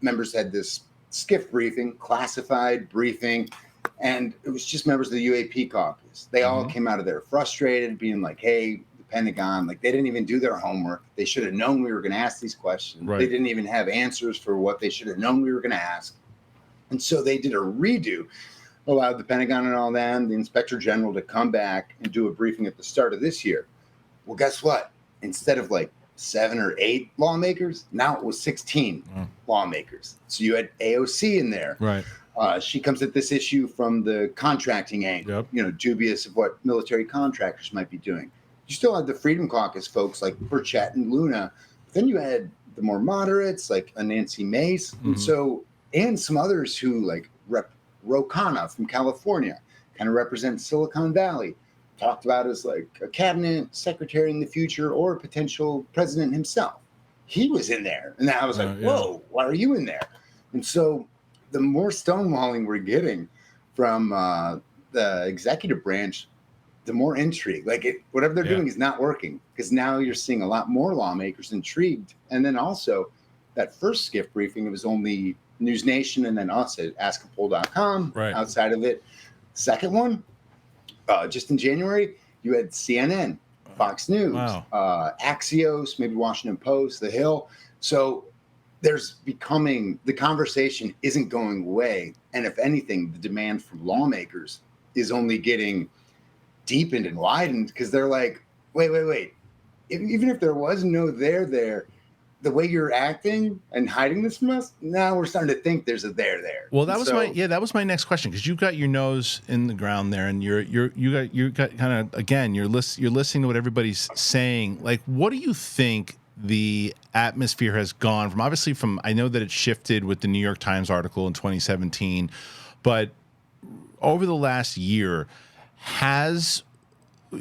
members had this SCIF briefing, classified briefing, and it was just members of the UAP caucus. They all came out of there frustrated, being like, hey, the Pentagon, like they didn't even do their homework. They should have known we were going to ask these questions. They didn't even have answers for what they should have known we were going to ask. And so they did a redo, allowed the Pentagon and all that, and the Inspector General to come back and do a briefing at the start of this year. Well, guess what? Instead of like 7 or 8 lawmakers, now it was 16 lawmakers. So you had AOC in there. Right. She comes at this issue from the contracting angle, you know, dubious of what military contractors might be doing. You still had the Freedom Caucus folks like Burchett and Luna. But then you had the more moderates like Nancy Mace. And some others who like Rep. Ro Khanna from California, kind of represent Silicon Valley, talked about as like a cabinet secretary in the future or a potential president himself. He was in there. And I was like, whoa, why are you in there? And so the more stonewalling we're getting from the executive branch, the more intrigue. Like whatever they're doing is not working, because now you're seeing a lot more lawmakers intrigued. And then also that first SCIF briefing, it was only News Nation and then us at askapol.com outside of it. Second one, just in January, you had CNN, Fox News, Axios, maybe Washington Post, The Hill. So there's becoming, the conversation isn't going away. And if anything, the demand from lawmakers is only getting deepened and widened, because they're like, wait. Even if there was no there, the way you're acting and hiding this from us, now we're starting to think there's a there. Well, that was my next question, because you've got your nose in the ground there, and you got kind of, again, you're listening to what everybody's saying. Like, what do you think the atmosphere has gone from? Obviously, I know that it shifted with the New York Times article in 2017, but over the last year, has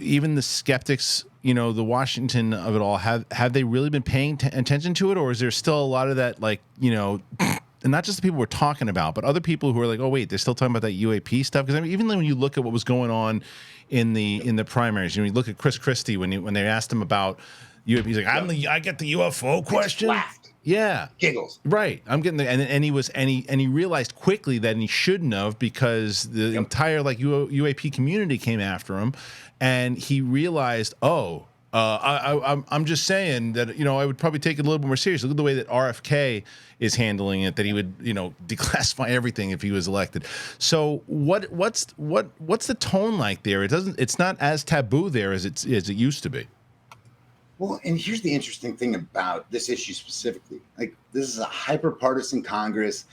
even the skeptics, you know, the Washington of it all, have they really been paying attention to it? Or is there still a lot of that, like, you know, and not just the people we're talking about, but other people who are like, oh, wait, they're still talking about that UAP stuff? Because I mean, even when you look at what was going on in the primaries, you know, you look at Chris Christie when they asked him about He's like, I get the UFO question. Laughed. Yeah. Giggles. Right. I'm getting the, and he realized quickly that he shouldn't have, because the entire UAP community came after him, and he realized, I'm just saying that, I would probably take it a little bit more seriously. Look at the way that RFK is handling it, that he would, declassify everything if he was elected. So what's the tone like there? It's not as taboo there as it used to be. Well, and here's the interesting thing about this issue specifically. Like, this is a hyper-partisan Congress.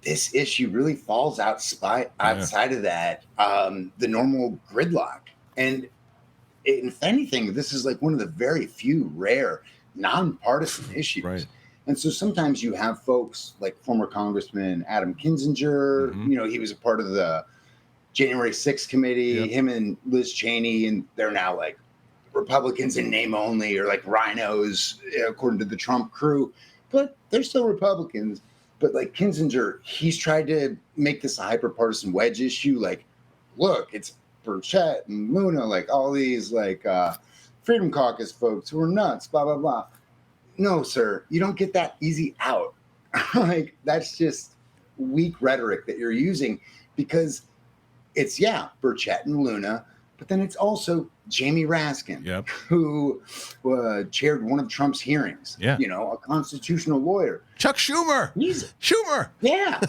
This issue really falls outside of that, the normal gridlock. And if anything, this is like one of the very few rare nonpartisan issues. Right. And so sometimes you have folks like former Congressman Adam Kinzinger, he was a part of the January 6th committee, him and Liz Cheney, and they're now like Republicans in name only, or like rhinos, according to the Trump crew, but they're still Republicans. But like Kinzinger, he's tried to make this a hyper-partisan wedge issue. Like, look, it's Burchett and Luna, like all these like Freedom Caucus folks who are nuts, blah, blah, blah. No, sir, you don't get that easy out. Like, that's just weak rhetoric that you're using, because it's, Burchett and Luna, but then it's also Jamie Raskin, who chaired one of Trump's hearings. Yeah. A constitutional lawyer. Chuck Schumer. Schumer. Yeah.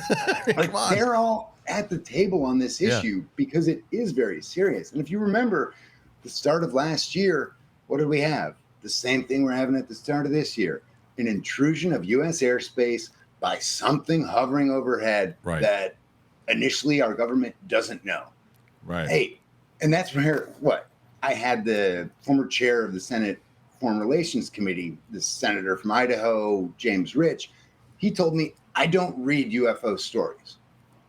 Like, they're all at the table on this issue because it is very serious. And if you remember the start of last year, what did we have? The same thing we're having at the start of this year. An intrusion of U.S. airspace by something hovering overhead that initially our government doesn't know. Right. Hey, and that's where I had the former chair of the Senate Foreign Relations Committee, the senator from Idaho, James Rich. He told me, I don't read UFO stories.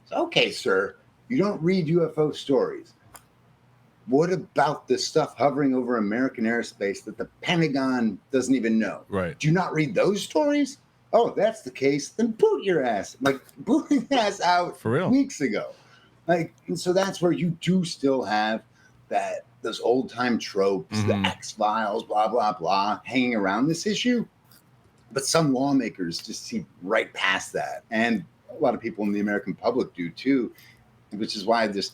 So, okay, sir, you don't read UFO stories. What about the stuff hovering over American airspace that the Pentagon doesn't even know? Right. Do you not read those stories? Oh, that's the case. Then boot your ass. Like, booting ass out for real weeks ago. Like, and so that's where you do still have those old time tropes, the X-Files, blah, blah, blah, hanging around this issue. But some lawmakers just see right past that. And a lot of people in the American public do too, which is why the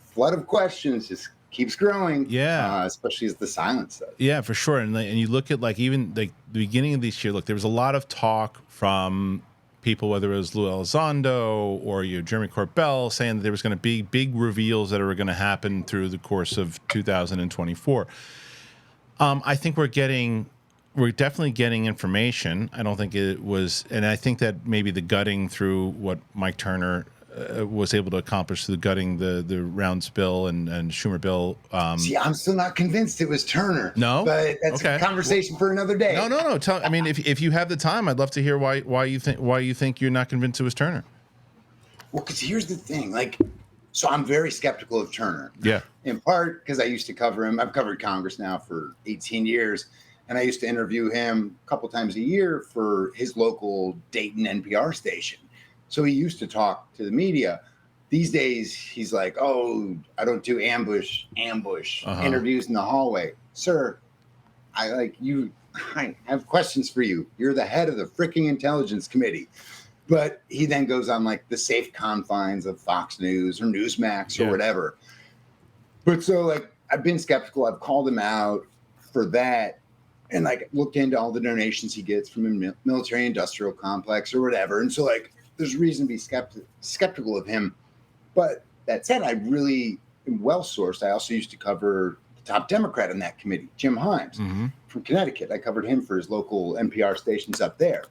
flood of questions just keeps growing. Yeah. Especially as the silence does. Yeah, for sure. And you look at even the beginning of this year, there was a lot of talk from people, whether it was Lou Elizondo or Jeremy Corbell, saying that there was going to be big reveals that are going to happen through the course of 2024. I think we're definitely getting information. I don't think it was, and I think that maybe the gutting through what Mike Turner was able to accomplish through gutting the Rounds bill and Schumer bill. See, I'm still not convinced it was Turner. No, but that's a conversation for another day. No. I mean, if you have the time, I'd love to hear why you think you're not convinced it was Turner. Well, because here's the thing, so I'm very skeptical of Turner. Yeah. In part because I used to cover him. I've covered Congress now for 18 years, and I used to interview him a couple times a year for his local Dayton NPR station. So he used to talk to the media. These days, he's like, oh, I don't do ambush interviews in the hallway. Sir, I have questions for you. You're the head of the freaking Intelligence Committee. But he then goes on the safe confines of Fox News or Newsmax or whatever. But so I've been skeptical. I've called him out for that. And looked into all the donations he gets from a military industrial complex or whatever. And so there's reason to be skeptical of him. But that said, I really am well sourced. I also used to cover the top Democrat in that committee, Jim Himes from Connecticut. I covered him for his local NPR stations up there.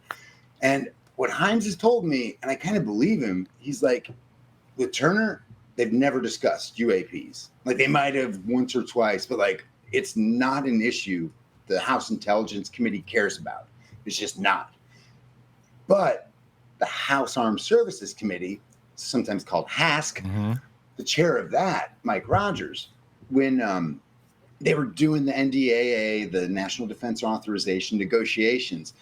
And what Himes has told me, and I kind of believe him, he's like, with Turner, they've never discussed UAPs. They might have once or twice, but it's not an issue the House Intelligence Committee cares about. It's just not. But the House Armed Services Committee, sometimes called HASC, the chair of that, Mike Rogers, when they were doing the NDAA, the National Defense Authorization negotiations,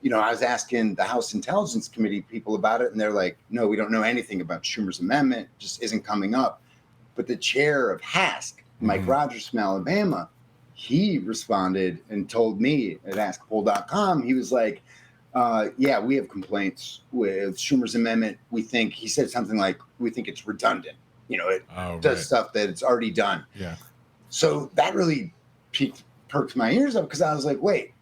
I was asking the House Intelligence Committee people about it, and they're like, no, we don't know anything about Schumer's amendment, just isn't coming up. But the chair of HASC, Mike Rogers from Alabama, he responded and told me at askpoll.com, he was like, yeah, we have complaints with Schumer's amendment. He said something like, we think it's redundant. It does stuff that it's already done. Yeah. So that really perked my ears up, because I was like, wait,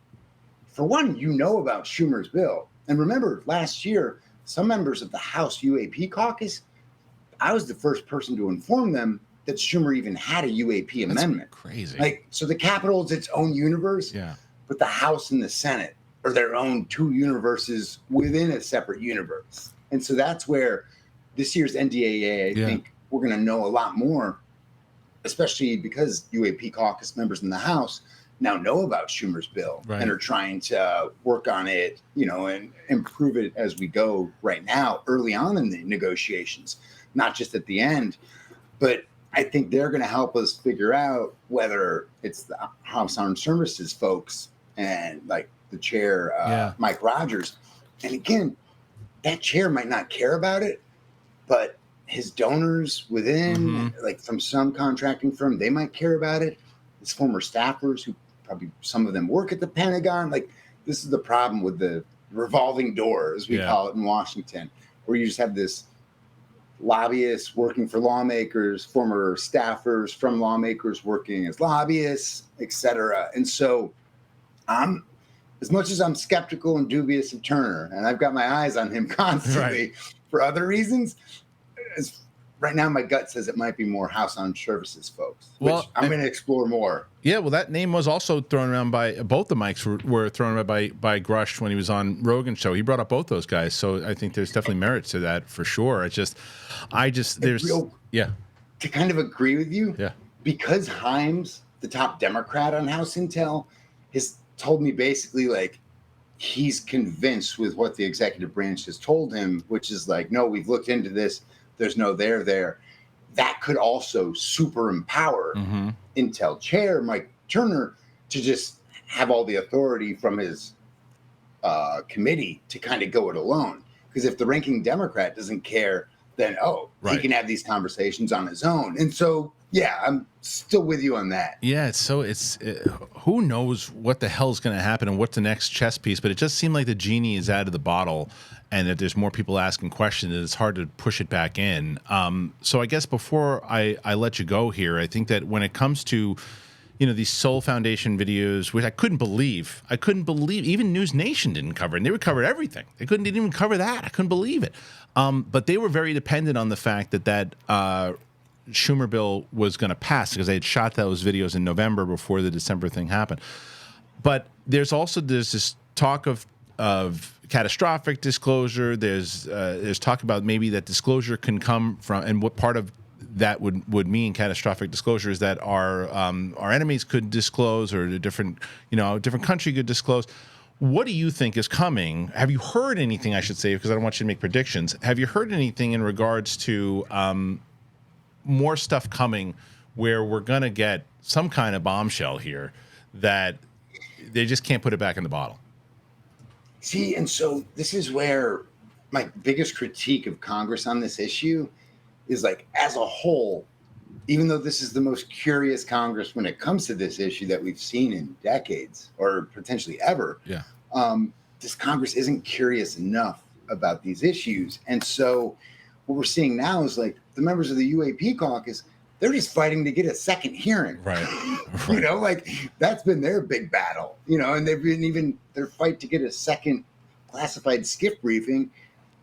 for one, about Schumer's bill. And remember, last year, some members of the House UAP caucus, I was the first person to inform them that Schumer even had a UAP amendment. Crazy. So the Capitol is its own universe, but the House and the Senate are their own two universes within a separate universe. And so that's where this year's NDAA, I think we're going to know a lot more, especially because UAP caucus members in the House now know about Schumer's bill and are trying to work on it, and improve it as we go right now, early on in the negotiations, not just at the end. But I think they're going to help us figure out whether it's the House Armed Services folks and like the chair, Mike Rogers. And again, that chair might not care about it, but his donors within, like from some contracting firm, they might care about it. His former staffers, who probably some of them work at the Pentagon. Like, this is the problem with the revolving door, as we call it in Washington, where you just have this lobbyists working for lawmakers, former staffers from lawmakers working as lobbyists, etc. And so as much as I'm skeptical and dubious of Turner, and I've got my eyes on him constantly for other reasons, right now my gut says it might be more House Armed Services folks, which I'm going to explore more. Yeah, well, that name was also thrown around by both the mics were thrown around by Grush when he was on Rogan's show. He brought up both those guys, so I think there's definitely merit to that for sure. To kind of agree with you, because Himes, the top Democrat on House Intel, has told me basically like he's convinced with what the executive branch has told him, which is like, no, we've looked into this. There's no there. That could also super empower Intel chair Mike Turner to just have all the authority from his committee to kind of go it alone. Because if the ranking Democrat doesn't care, then he can have these conversations on his own. And so, I'm still with you on that. Yeah, who knows what the hell's going to happen and what's the next chess piece, but it just seemed like the genie is out of the bottle and that there's more people asking questions and it's hard to push it back in. So I guess before I let you go here, I think that when it comes to these Soul Foundation videos, which I couldn't believe even News Nation didn't cover, and they would cover everything. They didn't even cover that. I couldn't believe it. But they were very dependent on the fact that Schumer bill was going to pass because they had shot those videos in November before the December thing happened. But there's this talk of catastrophic disclosure. There's talk about maybe that disclosure can come from, and what part of that would mean catastrophic disclosure is that our enemies could disclose, or a different country could disclose. What do you think is coming? Have you heard anything, I should say, because I don't want you to make predictions. Have you heard anything in regards to more stuff coming where we're going to get some kind of bombshell here that they just can't put it back in the bottle? See, and so this is where my biggest critique of Congress on this issue is, like, as a whole, even though this is the most curious Congress when it comes to this issue that we've seen in decades or potentially ever, this Congress isn't curious enough about these issues. And so what we're seeing now is, like, the members of the UAP caucus, they're just fighting to get a second hearing. Right. Like, that's been their big battle, and they've been even their fight to get a second classified skiff briefing.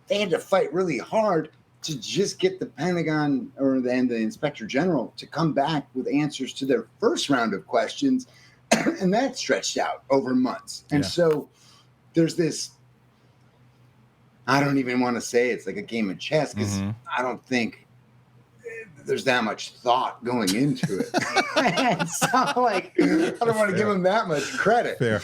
They had to fight really hard to just get the Pentagon or the Inspector General to come back with answers to their first round of questions. And that stretched out over months. And so there's this, I don't even want to say it's like a game of chess, because I don't think there's that much thought going into it. And so, like, I don't want to give them that much credit. Fair.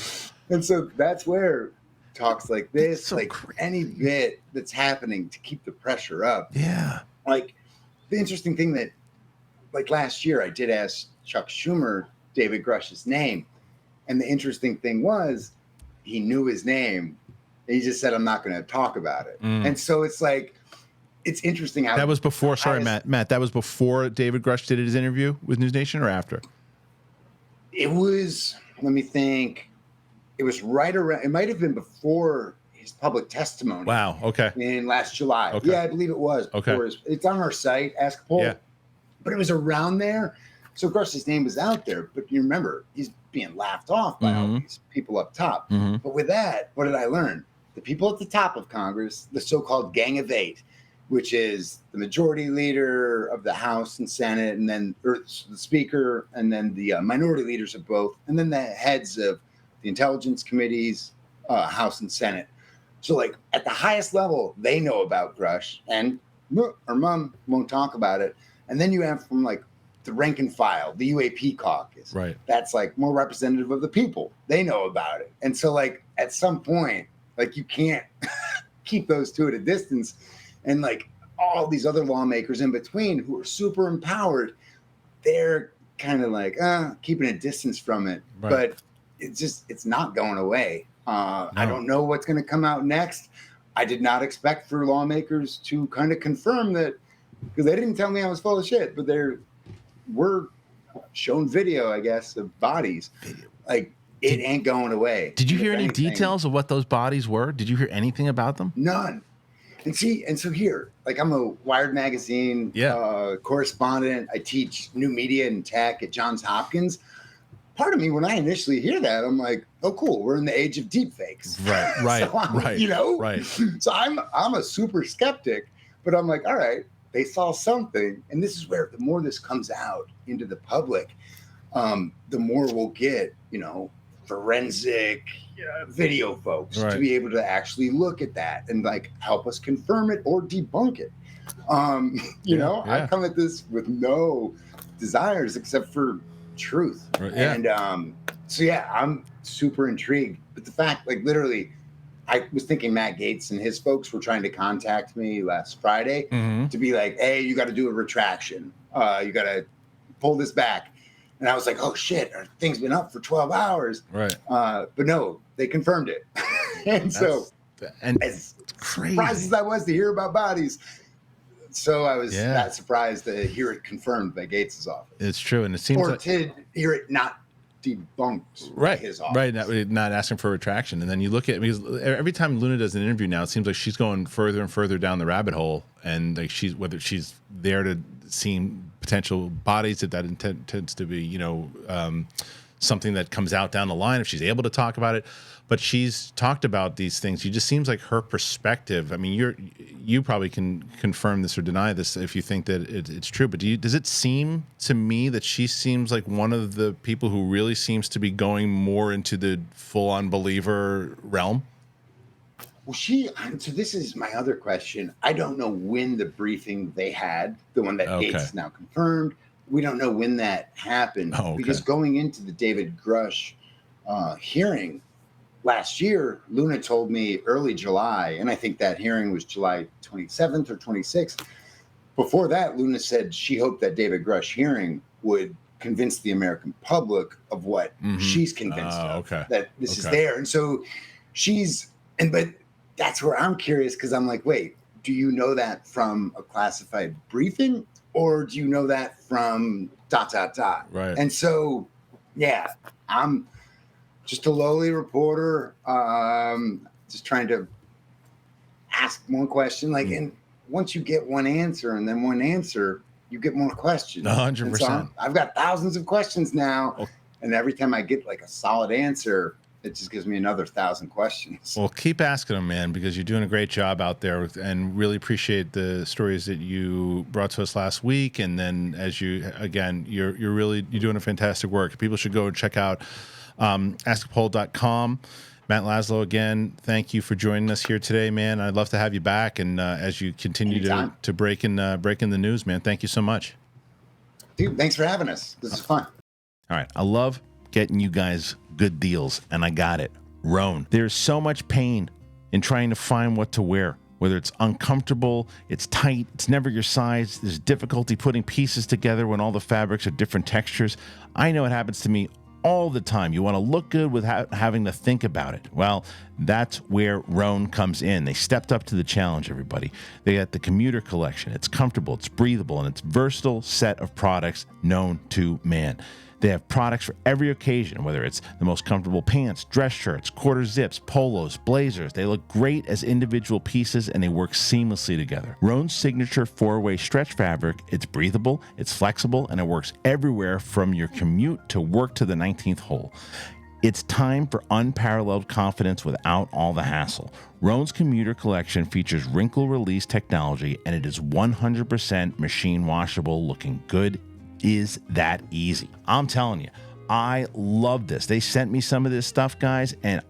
And so that's where talks like this, any bit that's happening to keep the pressure up. Yeah. Like, the interesting thing that, like, last year I did ask Chuck Schumer David Grush's name. And the interesting thing was he knew his name. And he just said, I'm not going to talk about it. And so it's like, it's interesting how that was before. Sorry, Matt. That was before David Grush did his interview with News Nation, or after? It was, let me think, it was right around, it might have been before his public testimony. Wow. Okay. In last July. Okay. Yeah, I believe it was. Okay. It's on our site, Ask Poll. Yeah. But it was around there. So, of course, his name was out there. But you remember, he's being laughed off by all these people up top. But with that, what did I learn? The people at the top of Congress, the so-called Gang of Eight, which is the majority leader of the House and Senate, and then the Speaker, and then the minority leaders of both, and then the heads of the intelligence committees, House and Senate. So, like, at the highest level, they know about Grush, and our mom won't talk about it. And then you have from, like, the rank and file, the UAP caucus. Right. That's, like, more representative of the people. They know about it. And so, like, at some point, like, you can't keep those two at a distance. And, like, all these other lawmakers in between who are super empowered, they're kind of like, keeping a distance from it. Right. But it's not going away. No. I don't know what's going to come out next. I did not expect for lawmakers to kind of confirm that, because they didn't tell me I was full of shit, but we're shown video, I guess, of bodies. Like, it ain't going away. Did you hear any details of what those bodies were? Did you hear anything about them? None. And so here, like, I'm a Wired magazine correspondent. I teach new media and tech at Johns Hopkins. Part of me, when I initially hear that, I'm like, oh, cool. We're in the age of deepfakes. Right, so right. You know? Right. So I'm a super skeptic, but I'm like, all right, they saw something. And this is where the more this comes out into the public, the more we'll get, forensic video folks to be able to actually look at that and, like, help us confirm it or debunk it. I come at this with no desires except for truth. Right, yeah. And I'm super intrigued. But the fact, like, literally, I was thinking Matt Gaetz and his folks were trying to contact me last Friday to be like, hey, you got to do a retraction. You got to pull this back. And I was like, oh, shit, our thing's been up for 12 hours. Right. But no, they confirmed it. And as surprised as I was to hear about bodies, so I was not surprised to hear it confirmed by Gates' office. It's true. And it seems or to hear it not debunked by his office. Right, not asking for a retraction. And then you look at, because every time Luna does an interview now, it seems like she's going further and further down the rabbit hole. And, like, whether she's there to see potential bodies, that intends to be, something that comes out down the line if she's able to talk about it. But she's talked about these things. She just seems like her perspective. I mean, you probably can confirm this or deny this if you think that it's true. But does it seem to me that she seems like one of the people who really seems to be going more into the full-on believer realm? Well, so this is my other question. I don't know when the briefing they had, the one that Gates now confirmed, we don't know when that happened. Because going into the David Grush hearing last year, Luna told me early July, and I think that hearing was July 27th or 26th. Before that, Luna said she hoped that David Grush hearing would convince the American public of what she's convinced of, that this is there. And so but that's where I'm curious, because I'm like, wait, do you know that from a classified briefing, or do you know that from ... Right. And so, I'm just a lowly reporter, just trying to ask more questions. Like, and once you get one answer and then one answer, you get more questions. 100%. So I've got thousands of questions now, and every time I get, like, a solid answer, it just gives me another 1,000 questions. Well, keep asking them, man, because you're doing a great job out there, and really appreciate the stories that you brought to us last week. And then you're doing a fantastic work. People should go and check out askpoll.com. Matt Laslo, again, thank you for joining us here today, man. I'd love to have you back, and as you continue to break in the news, man. Thank you so much. Dude, thanks for having us. This is fun. All right. I love getting you guys good deals, and I got it. Roan. There's so much pain in trying to find what to wear, whether it's uncomfortable, it's tight, it's never your size, there's difficulty putting pieces together when all the fabrics are different textures. I know it happens to me all the time. You want to look good without having to think about it. Well, that's where Roan comes in. They stepped up to the challenge, everybody. They got the commuter collection. It's comfortable, it's breathable, and it's a versatile set of products known to man. They have products for every occasion, whether it's the most comfortable pants, dress shirts, quarter zips, polos, blazers. They look great as individual pieces and they work seamlessly together. Rhone's signature 4-way stretch fabric, it's breathable, it's flexible, and it works everywhere from your commute to work to the 19th hole. It's time for unparalleled confidence without all the hassle. Rhone's commuter collection features wrinkle release technology and it is 100% machine washable, looking good. Is that easy? I'm telling you, I love this. They sent me some of this stuff, guys, and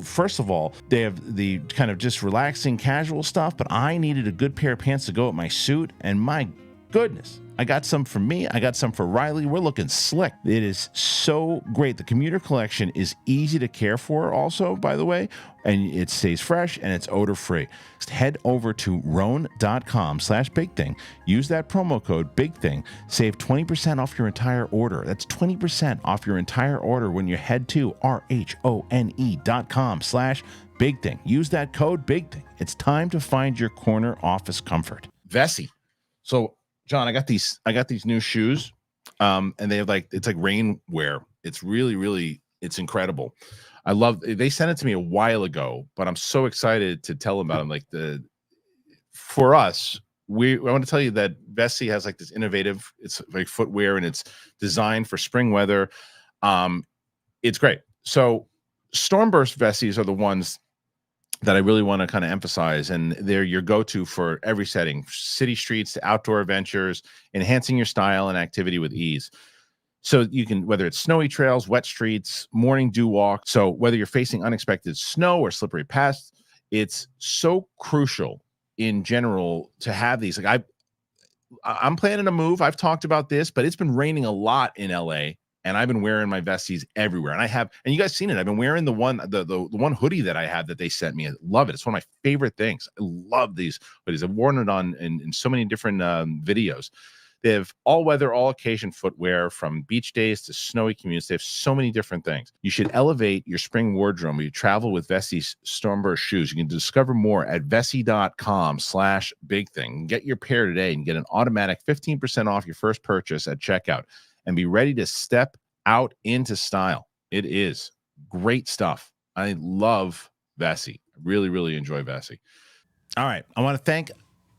first of all, they have the kind of just relaxing casual stuff, but I needed a good pair of pants to go with my suit, and my goodness, I got some for me. I got some for Riley. We're looking slick. It is so great. The commuter collection is easy to care for also, by the way, and it stays fresh and it's odor free. Just head over to rhone.com/bigthing. Use that promo code BIGTHING. Save 20% off your entire order. That's 20% off your entire order when you head to RHONE.com/bigthing. Use that code BIGTHING. It's time to find your corner office comfort. Vessi. So John, I got these new shoes, and they have it's like rain wear. It's really, it's incredible. I love. They sent it to me a while ago, but I'm so excited to tell them about them. For us, I want to tell you that Vessi has this innovative. It's like footwear, and it's designed for spring weather. It's great. So Stormburst Vessis are the ones that I really want to kind of emphasize, and they're your go-to for every setting, city streets to outdoor adventures, enhancing your style and activity with ease. So you can, whether it's snowy trails, wet streets, morning dew walk. So whether you're facing unexpected snow or slippery paths, it's so crucial in general to have these. I'm planning a move. I've talked about this, but it's been raining a lot in LA. And I've been wearing my Vesties everywhere. And you guys seen it. I've been wearing the one hoodie that I have that they sent me. I love it. It's one of my favorite things. I love these hoodies. I've worn it on in so many different videos. They have all weather, all occasion footwear from beach days to snowy commutes. They have so many different things. You should elevate your spring wardrobe when you travel with Vesties Stormburst shoes. You can discover more at vessi.com/bigthing. Get your pair today and get an automatic 15% off your first purchase at checkout. And be ready to step out into style. It is great stuff. I love Vessi. I really enjoy Vessi. All right. I want to thank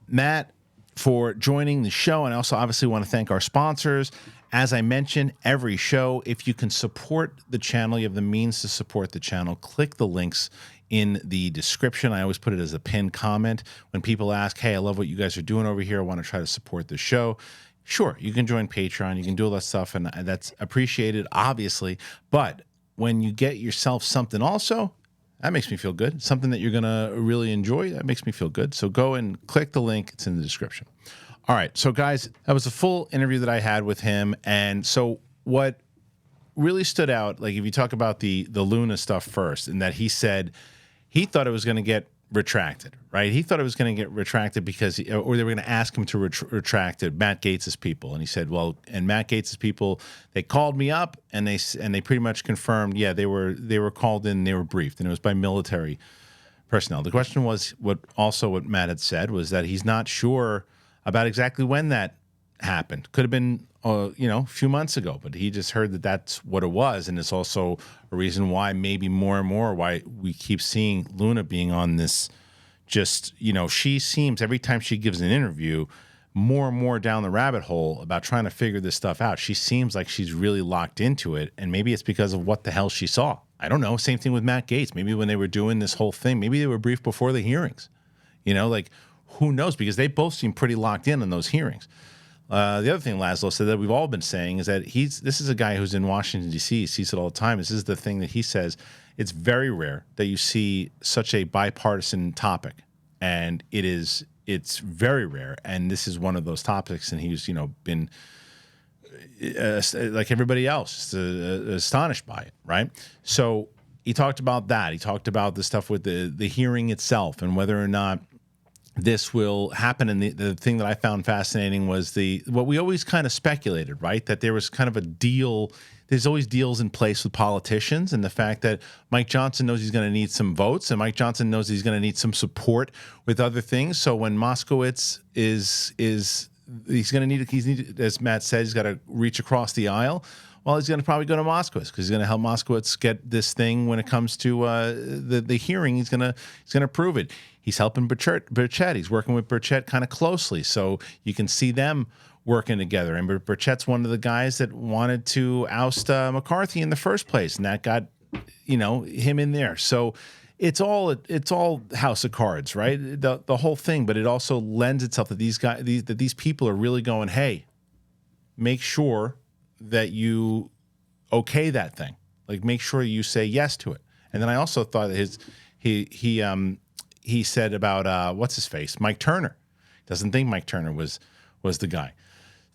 Matt for joining the show. And I also obviously want to thank our sponsors. As I mentioned, every show, if you can support the channel, you have the means to support the channel, click the links in the description. I always put it as a pinned comment. When people ask, hey, I love what you guys are doing over here, I want to try to support the show. Sure, you can join Patreon, you can do all that stuff, and that's appreciated, obviously. But when you get yourself something also, that makes me feel good. Something that you're going to really enjoy, that makes me feel good. So go and click the link. It's in the description. All right, so guys, that was a full interview that I had with him. And so what really stood out, if you talk about the Luna stuff first, and that he said he thought it was going to get retracted, right? He thought it was going to get retracted because, or they were going to ask him to retract it, Matt Gaetz's people. And he said, well, and Matt Gaetz's people, they called me up and they pretty much confirmed, yeah, they were called in, they were briefed, and it was by military personnel. The question was what Matt had said was that he's not sure about exactly when that happened. Could have been, a few months ago, but he just heard that that's what it was. And it's also a reason why maybe more and more why we keep seeing Luna being on this, she seems every time she gives an interview more and more down the rabbit hole about trying to figure this stuff out. She seems like she's really locked into it. And maybe it's because of what the hell she saw. I don't know. Same thing with Matt Gaetz. Maybe when they were doing this whole thing, maybe they were briefed before the hearings, who knows? Because they both seem pretty locked in on those hearings. The other thing Laslo said that we've all been saying is that this is a guy who's in Washington, D.C., sees it all the time. This is the thing that he says. It's very rare that you see such a bipartisan topic, and it's very rare. And this is one of those topics, and he's, been like everybody else, just astonished by it, right? So he talked about that. He talked about the stuff with the hearing itself and whether or not this will happen. And the thing that I found fascinating was what we always kind of speculated, right? That there was kind of a deal. There's always deals in place with politicians, and the fact that Mike Johnson knows he's going to need some votes, and Mike Johnson knows he's going to need some support with other things. So when Moskowitz he's going to need, as Matt said, he's got to reach across the aisle. Well, he's going to probably go to Moskowitz because he's going to help Moskowitz get this thing when it comes to the hearing. He's going to prove it. He's helping Burchett. He's working with Burchett kind of closely, so you can see them working together. And Burchett's one of the guys that wanted to oust McCarthy in the first place, and that got him in there. So it's all house of cards, right? The whole thing, but it also lends itself that these people are really going, hey, make sure that you okay that thing. Like, make sure you say yes to it. And then I also thought that he said about what's his face, Mike Turner. Doesn't think Mike Turner was the guy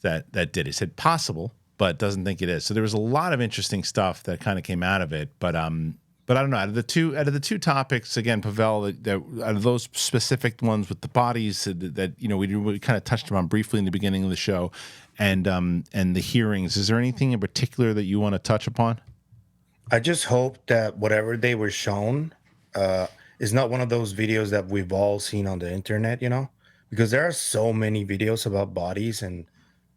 that did it. He said possible, but doesn't think it is. So there was a lot of interesting stuff that kind of came out of it. But I don't know. Out of the two topics, again, Pavel, that out of those specific ones with the bodies that we kind of touched on briefly in the beginning of the show, and the hearings, is there anything in particular that you want to touch upon? I just hope that whatever they were shown is not one of those videos that we've all seen on the internet, because there are so many videos about bodies and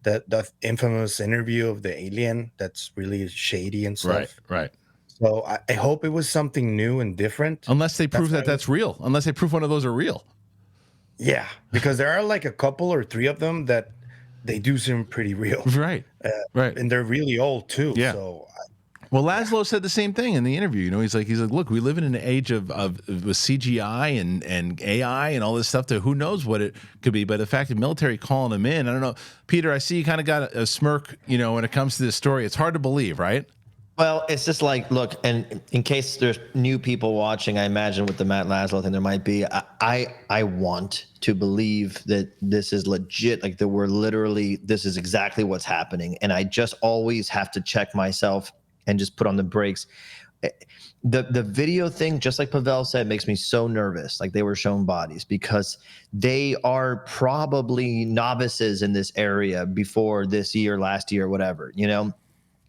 the infamous interview of the alien that's really shady and stuff. Right. So I hope it was something new and different. Unless they prove that's real. Unless they prove one of those are real. Yeah, because there are like a couple or three of them that they do seem pretty real. Right. Right. And they're really old too. Yeah. So well, Laslo said the same thing in the interview. He's like, look, we live in an age of CGI and AI and all this stuff. Who knows what it could be? But the fact that military calling him in, I don't know. Peter, I see you kind of got a smirk. When it comes to this story, it's hard to believe, right? Well, it's just like, look, and in case there's new people watching, I imagine with the Matt Laslo thing, there might be. I want to believe that this is legit, like that we're literally, this is exactly what's happening, and I just always have to check myself and just put on the brakes. The video thing, just like Pavel said, makes me so nervous. Like they were shown bodies because they are probably novices in this area before this year, last year, whatever, And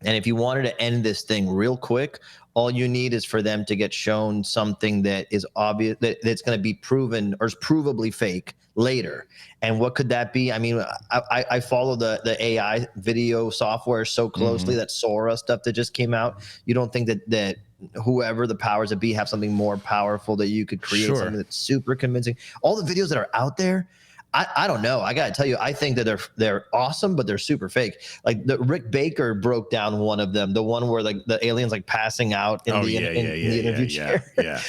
if you wanted to end this thing real quick, all you need is for them to get shown something that is obvious, that's going to be proven or is provably fake later. And what could that be? I mean, I follow the AI video software so closely, that Sora stuff that just came out. You don't think that whoever the powers that be have something more powerful that you could create something that's super convincing? All the videos that are out there, I don't know. I got to tell you, I think that they're awesome, but they're super fake. Like the Rick Baker broke down one of them, the one where like the alien's like passing out in the interview chair. Yeah.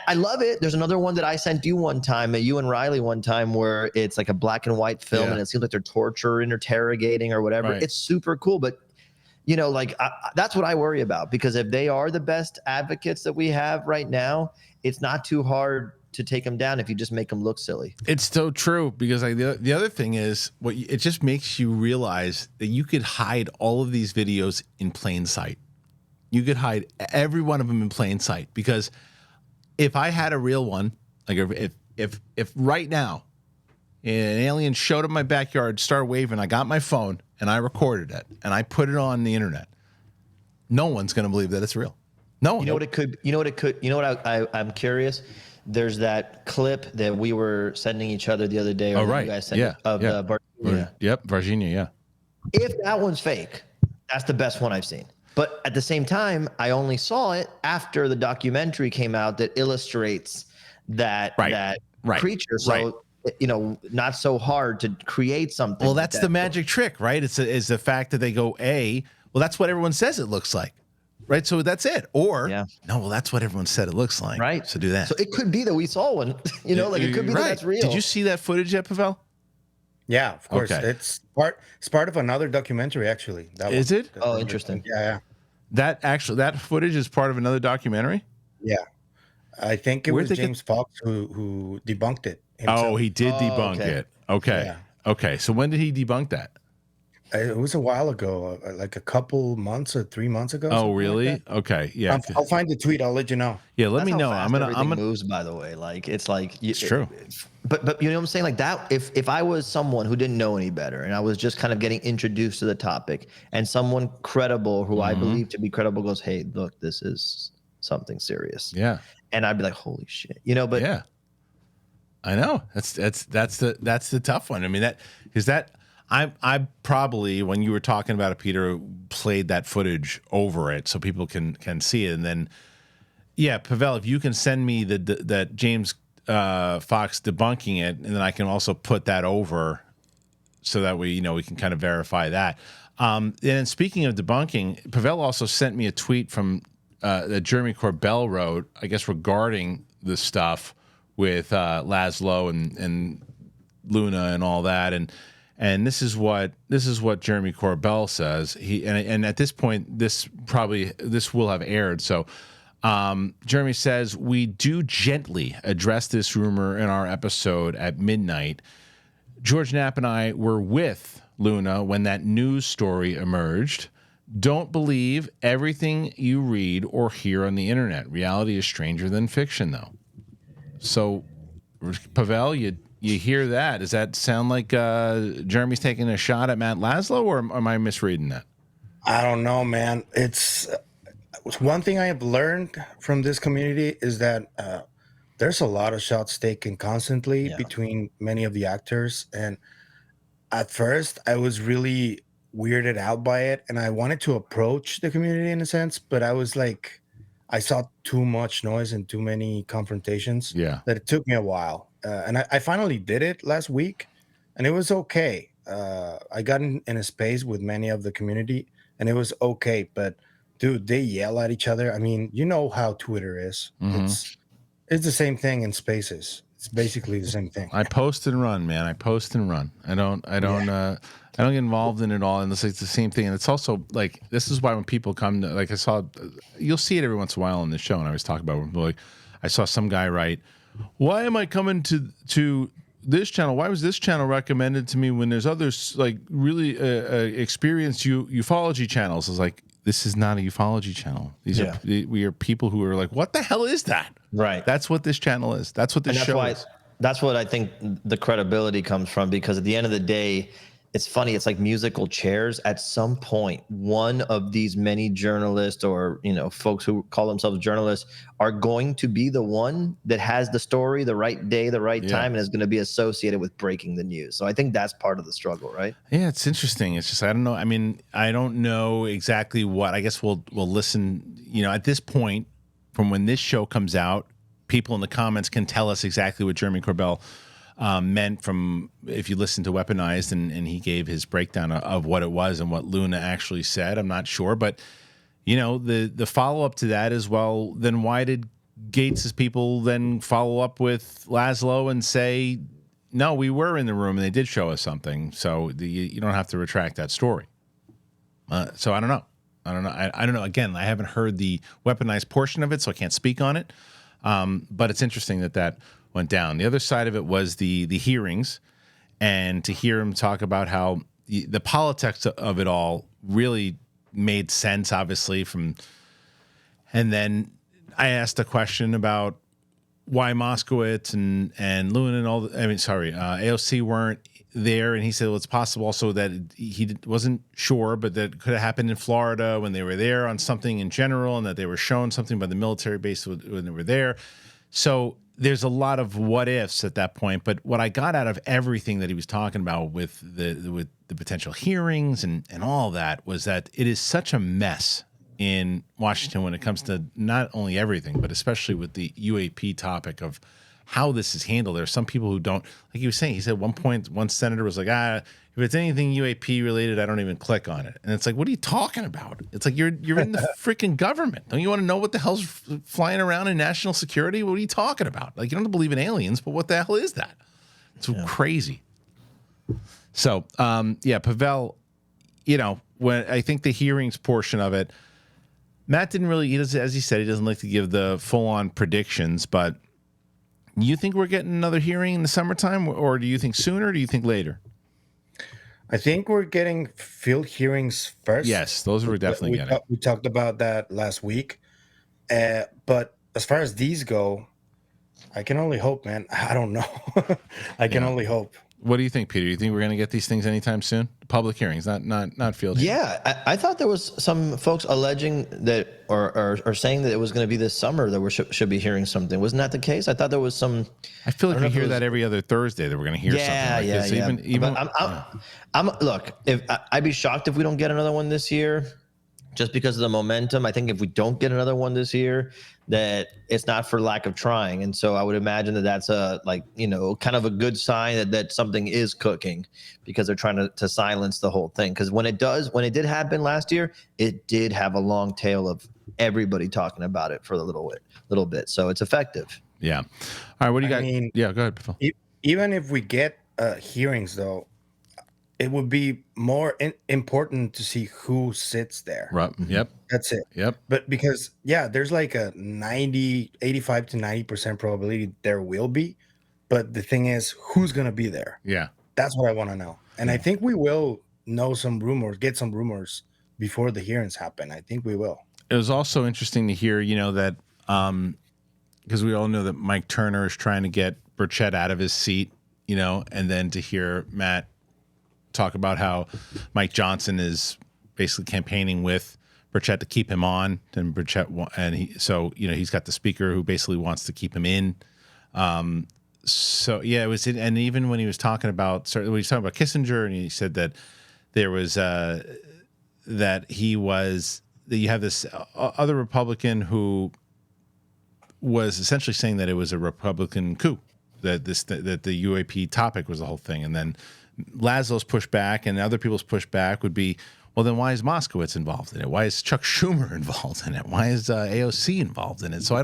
I love it. There's another one that I sent you one time, you and Riley one time, where it's like a black and white film and it seems like they're torturing, interrogating or whatever. Right. It's super cool, but that's what I worry about, because if they are the best advocates that we have right now, it's not too hard to take them down if you just make them look silly. It's so true, because the other thing is it just makes you realize that you could hide all of these videos in plain sight. You could hide every one of them in plain sight, because if I had a real one, like if right now an alien showed up in my backyard, started waving, I got my phone and I recorded it and I put it on the internet, no one's going to believe that it's real. No one. I'm curious. There's that clip that we were sending each other the other day. Oh, right. You guys sent of Virginia. Yep, Virginia, yeah. If that one's fake, that's the best one I've seen. But at the same time, I only saw it after the documentary came out that illustrates that creature. So, not so hard to create something. Well, that's the magic trick, right? It's the fact that they go, well, that's what everyone says it looks like. Right, so that's it. Or no, well, that's what everyone said it looks like. Right, so do that. So it could be that we saw one. It could be that that's real. Did you see that footage yet, Pavel? Yeah, of course. Okay. It's part of another documentary, actually. Is it? Oh, interesting. Yeah. That footage is part of another documentary. Yeah, I think it was James Fox who debunked it himself. Oh, he did debunk it. Okay. Yeah. Okay. So when did he debunk that? It was a while ago, like a couple months or 3 months ago. Oh, really? Like okay, yeah. I'll find the tweet. I'll let you know. Yeah, let me know. I'm gonna moves. By the way, like it's true. But you know what I'm saying? Like that. If I was someone who didn't know any better and I was just kind of getting introduced to the topic, and someone credible who I believe to be credible goes, "Hey, look, this is something serious." Yeah. And I'd be like, "Holy shit," But yeah, I know that's the tough one. I mean I probably, when you were talking about it, Peter, played that footage over it so people can see it. And then, yeah, Pavel, if you can send me that James Fox debunking it, and then I can also put that over so that we can kind of verify that. And then speaking of debunking, Pavel also sent me a tweet from that Jeremy Corbell wrote, I guess, regarding the stuff with Laslo and Luna and all that, and this is what Jeremy Corbell says. And at this point, this will have aired. So Jeremy says, we do gently address this rumor in our episode at midnight. George Knapp and I were with Luna when that news story emerged. Don't believe everything you read or hear on the internet. Reality is stranger than fiction, though. So, Pavel, you hear that? Does that sound like Jeremy's taking a shot at Matt Laslo, or am I misreading that? I don't know, man. It's one thing I have learned from this community is that there's a lot of shots taken constantly between many of the actors. And at first, I was really weirded out by it, and I wanted to approach the community in a sense, but I was like, I saw too much noise and too many confrontations that it took me a while. And I finally did it last week, and it was okay. I got in a space with many of the community, and it was okay. But, dude, they yell at each other. I mean, you know how Twitter is. Mm-hmm. It's the same thing in spaces. It's basically the same thing. I post and run, man. I post and run. I don't get involved in it all, and it's the same thing. And it's also like, this is why when people come to, like, you'll see it every once in a while on the show, and I always talk about it. Like, I saw some guy write, why am I coming to this channel? Why was this channel recommended to me when there's others like really experienced ufology channels? It's like, this is not a ufology channel. We are people who are like, what the hell is that? Right. That's what this channel is. That's what this show is. That's what I think the credibility comes from, because at the end of the day, it's funny. It's like musical chairs. At some point, one of these many journalists or, folks who call themselves journalists are going to be the one that has the story, the right day, the right time, and is going to be associated with breaking the news. So I think that's part of the struggle, right? Yeah, it's interesting. It's just, I don't know. I mean, I don't know exactly what. I guess we'll listen, at this point, from when this show comes out, people in the comments can tell us exactly what Jeremy Corbell meant from, if you listen to Weaponized, and he gave his breakdown of what it was and what Luna actually said. I'm not sure, but the follow up to that is, well, then why did Gaetz' people then follow up with Laslo and say, no, we were in the room and they did show us something, so you don't have to retract that story. So I don't know. I don't know. Again, I haven't heard the Weaponized portion of it, so I can't speak on it. But it's interesting that went down. The other side of it was the hearings, and to hear him talk about how the politics of it all really made sense, obviously, and then I asked a question about why Moskowitz and Luna and AOC weren't there, and he said, well, it's possible also that he wasn't sure, but that it could have happened in Florida when they were there on something in general, and that they were shown something by the military base when they were there. So there's a lot of what ifs at that point. But what I got out of everything that he was talking about with the potential hearings and all that was that it is such a mess in Washington when it comes to not only everything, but especially with the UAP topic of how this is handled. There are some people who don't, like he was saying, he said at one point, one senator was like, if it's anything UAP related, I don't even click on it. And it's like, what are you talking about? It's like, you're in the freaking government. Don't you want to know what the hell's flying around in national security? What are you talking about? Like, you don't believe in aliens, but what the hell is that? It's crazy. So, Pavel, when I think the hearings portion of it, Matt didn't really, as he said, he doesn't like to give the full-on predictions, but you think we're getting another hearing in the summertime, or do you think sooner, or do you think later? I think we're getting field hearings first. Yes, those we're definitely getting. We talked about that last week. But as far as these go, I can only hope, man. I don't know. I can only hope. What do you think, Peter? You think we're going to get these things anytime soon? Public hearings, not field hearings. Yeah, I thought there was some folks alleging that or saying that it was going to be this summer that we should be hearing something. Wasn't that the case? I thought there was some. I feel like we hear that every other Thursday that we're going to hear something like this. Even but look, I'd be shocked if we don't get another one this year, just because of the momentum. I think if we don't get another one this year, that it's not for lack of trying. And so I would imagine that that's kind of a good sign that something is cooking, because they're trying to silence the whole thing. Because when it did happen last year, it did have a long tail of everybody talking about it for a little bit. So it's effective. Yeah. All right. What do you got? Yeah, go ahead, Phil. Even if we get hearings, though, it would be more important to see who sits there. Right. Yep. That's it. Yep. But because, there's like a 85 to 90% probability there will be. But the thing is, who's going to be there? Yeah. That's what I want to know. And I think we will know some rumors, get some rumors before the hearings happen. I think we will. It was also interesting to hear, that because we all know that Mike Turner is trying to get Burchett out of his seat, and then to hear Matt talk about how Mike Johnson is basically campaigning with Burchett to keep him on, and he's got the speaker who basically wants to keep him in. It was, and even when he was talking about Kissinger, and he said that there was that you have this other Republican who was essentially saying that it was a Republican coup, that the UAP topic was the whole thing, and then Laslo's pushback and other people's pushback would be, well, then why is Moskowitz involved in it? Why is Chuck Schumer involved in it? Why is AOC involved in it? So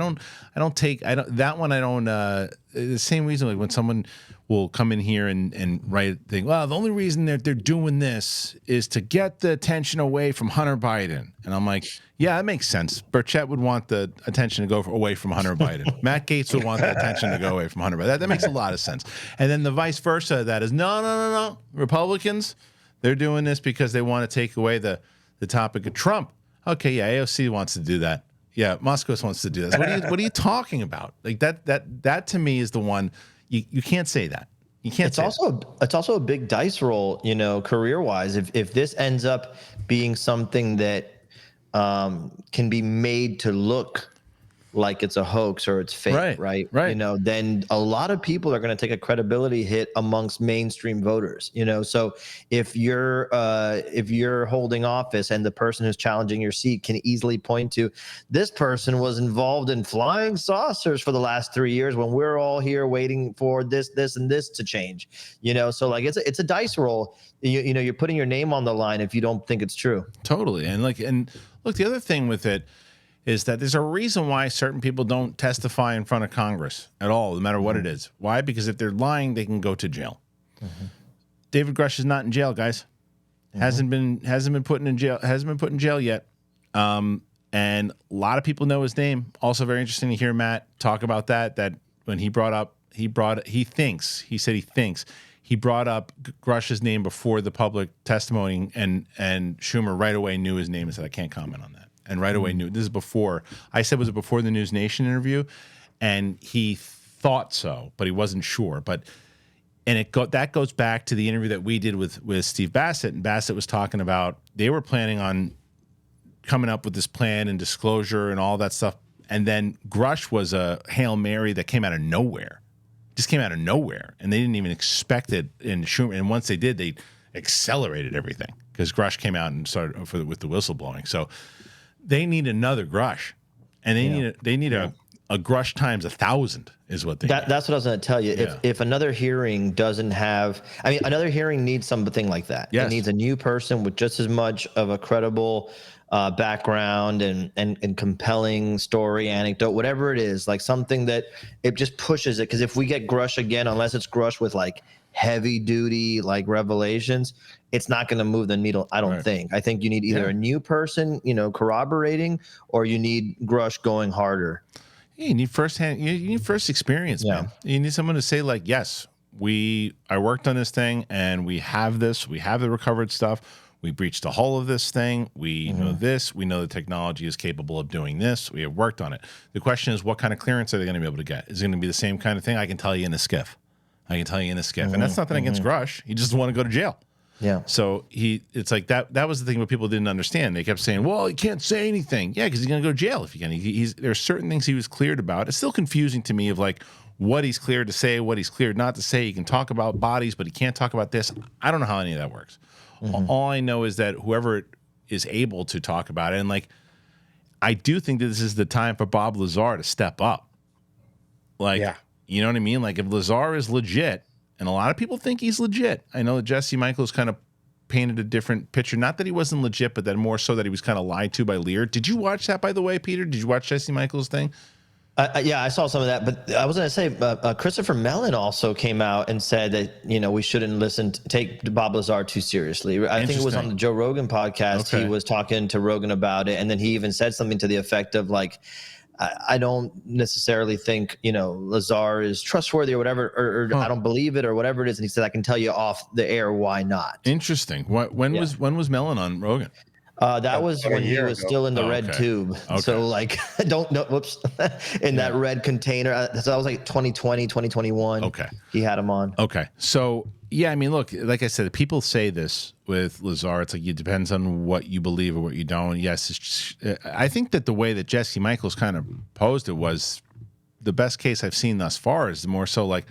the same reason, like when someone will come in here and write a thing, well, the only reason they're doing this is to get the attention away from Hunter Biden. And I'm like, yeah, that makes sense. Burchett would want the attention to go away from Hunter Biden. Matt Gaetz would want the attention to go away from Hunter Biden. That makes a lot of sense. And then the vice versa, that is, no. Republicans, they're doing this because they want to take away the topic of Trump. Okay, yeah, AOC wants to do that. Yeah, Moskowitz wants to do this. What are you talking about? Like that to me is the one you can't say that. You can't. It's also a big dice roll, career wise. If this ends up being something that can be made to look like it's a hoax or it's fake, right? Then a lot of people are going to take a credibility hit amongst mainstream voters. So if you're holding office and the person who's challenging your seat can easily point to, this person was involved in flying saucers for the last 3 years when we're all here waiting for this, and this to change. So like it's a dice roll. You're putting your name on the line if you don't think it's true. Totally. And look, the other thing with it is that there's a reason why certain people don't testify in front of Congress at all, no matter what it is. Why? Because if they're lying, they can go to jail. Mm-hmm. David Grush is not in jail, guys. Mm-hmm. Hasn't been put in jail yet. And a lot of people know his name. Also very interesting to hear Matt talk about that when he brought up Grush's name before the public testimony, and Schumer right away knew his name and said, I can't comment on that. And right away knew. This is before. I said, was it before the News Nation interview? And he thought so, but he wasn't sure. That goes back to the interview that we did with Steve Bassett. And Bassett was talking about they were planning on coming up with this plan and disclosure and all that stuff. And then Grush was a Hail Mary that came out of nowhere. Just came out of nowhere. And they didn't even expect it in Schumer. And once they did, they accelerated everything because Grush came out and started with the whistleblowing. So they need another Grush, and they need a Grush times 1,000 is what they need. That's what I was going to tell you. Yeah. If another hearing doesn't have, another hearing needs something like that. Yes. It needs a new person with just as much of a credible background and compelling story, anecdote, whatever it is, like something that it just pushes it. Because if we get Grush again, unless it's Grush with like heavy duty like revelations, it's not going to move the needle. I don't think. I think you need either a new person, corroborating, or you need Grush going harder. Yeah, you need you need first experience, man. You need someone to say like, yes, I worked on this thing and we have the recovered stuff. We breached the hull of this thing. We know this. We know the technology is capable of doing this. We have worked on it. The question is, what kind of clearance are they going to be able to get? Is it going to be the same kind of thing? I can tell you in a skiff. I can tell you in a skiff. And that's nothing against Grush. He just want to go to jail. Yeah. So it's like that was the thing what people didn't understand. They kept saying, well, he can't say anything. Yeah, because he's going to go to jail if he can. There's certain things he was cleared about. It's still confusing to me of like what he's cleared to say, what he's cleared not to say. He can talk about bodies, but he can't talk about this. I don't know how any of that works. All I know is that whoever is able to talk about it, and like, I do think that this is the time for Bob Lazar to step up. Like, you know what I mean? Like, if Lazar is legit, and a lot of people think he's legit. I know that Jesse Michaels kind of painted a different picture. Not that he wasn't legit, but that more so that he was kind of lied to by Lear. Did you watch that, by the way, Peter? Did you watch Jesse Michaels' thing? Yeah, I saw some of that, but I was going to say Christopher Mellon also came out and said that, we shouldn't take Bob Lazar too seriously. I think it was on the Joe Rogan podcast. Okay. He was talking to Rogan about it, and then he even said something to the effect of like, I don't necessarily think, Lazar is trustworthy or whatever, or I don't believe it or whatever it is. And he said, I can tell you off the air why not. Interesting. When was Mellon on Rogan? That was when he was still in the red tube. Okay. So like, don't know, whoops, in that red container. So that was like 2020, 2021. Okay. He had him on. Okay. So yeah, I mean, look, like I said, people say this with Lazar. It's like, it depends on what you believe or what you don't. Yes. It's just, I think that the way that Jesse Michaels kind of posed it was the best case I've seen thus far. Is more so like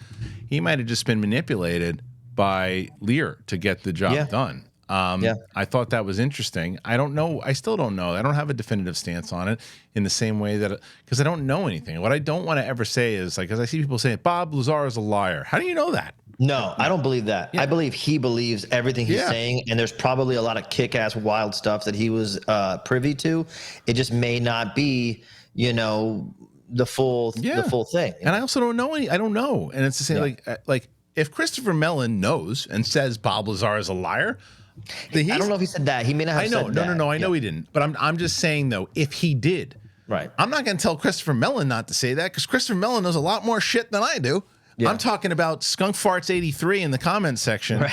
he might've just been manipulated by Lear to get the job done. I thought that was interesting. I don't know. I still don't know. I don't have a definitive stance on it in the same way that, because I don't know anything. What I don't want to ever say is like, because I see people saying Bob Lazar is a liar. How do you know that? No, I don't believe that. Yeah. I believe he believes everything he's saying, and there's probably a lot of kick-ass wild stuff that he was privy to. It just may not be, the full thing. And I also don't know I don't know. And it's the same like if Christopher Mellon knows and says Bob Lazar is a liar. I don't know if he said that. He may not have said that. No. I know he didn't. But I'm just saying, though, if he did, right, I'm not going to tell Christopher Mellon not to say that because Christopher Mellon knows a lot more shit than I do. Yeah. I'm talking about Skunk Farts 83 in the comments section,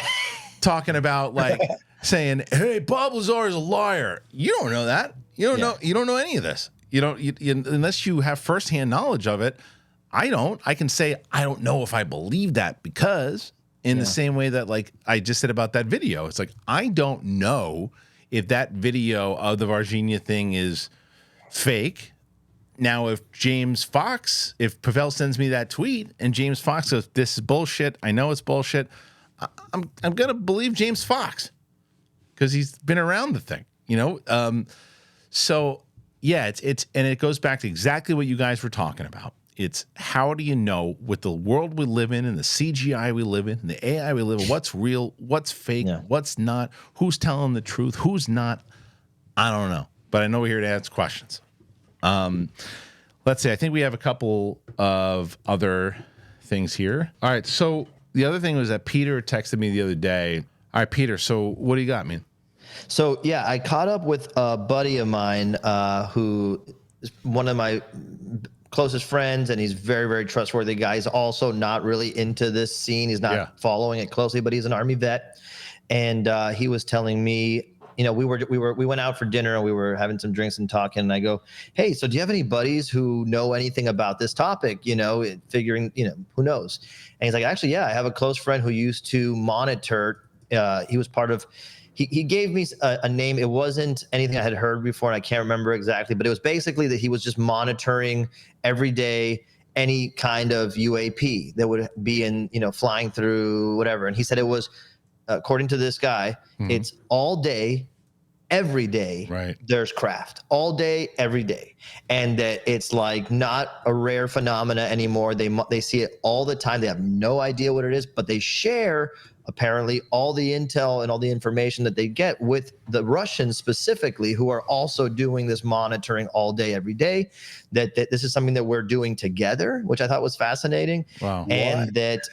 talking about like saying, "Hey, Bob Lazar is a liar." You don't know that. You don't know. You don't know any of this. You don't unless you have firsthand knowledge of it. I don't. I can say I don't know if I believe that because. In the same way that, like, I just said about that video. It's like, I don't know if that video of the Varginha thing is fake. Now, if Pavel sends me that tweet and James Fox goes, this is bullshit, I know it's bullshit, I'm going to believe James Fox because he's been around the thing, So, yeah, it's and it goes back to exactly what you guys were talking about. It's how do you know with the world we live in and the CGI we live in and the AI we live in, what's real, what's fake, what's not, who's telling the truth, who's not. I don't know. But I know we're here to ask questions. Let's see. I think we have a couple of other things here. All right. So the other thing was that Peter texted me the other day. All right, Peter. So what do you got, man? So, yeah, I caught up with a buddy of mine who is one of my closest friends, and he's very, very trustworthy guy. He's also not really into this scene. He's not following it closely, but he's an Army vet. And he was telling me, we went out for dinner and we were having some drinks and talking. And I go, hey, so do you have any buddies who know anything about this topic? Figuring, who knows? And he's like, actually, yeah, I have a close friend who used to monitor. He was part of. He gave me a name. It wasn't anything I had heard before, and I can't remember exactly, but it was basically that he was just monitoring every day any kind of UAP that would be in, flying through whatever. And he said it was, according to this guy, it's all day, every day. Right. There's craft all day, every day, and that it's like not a rare phenomena anymore. They see it all the time. They have no idea what it is, but they share apparently all the intel and all the information that they get with the Russians specifically, who are also doing this monitoring all day, every day, that this is something that we're doing together, which I thought was fascinating. Wow. And that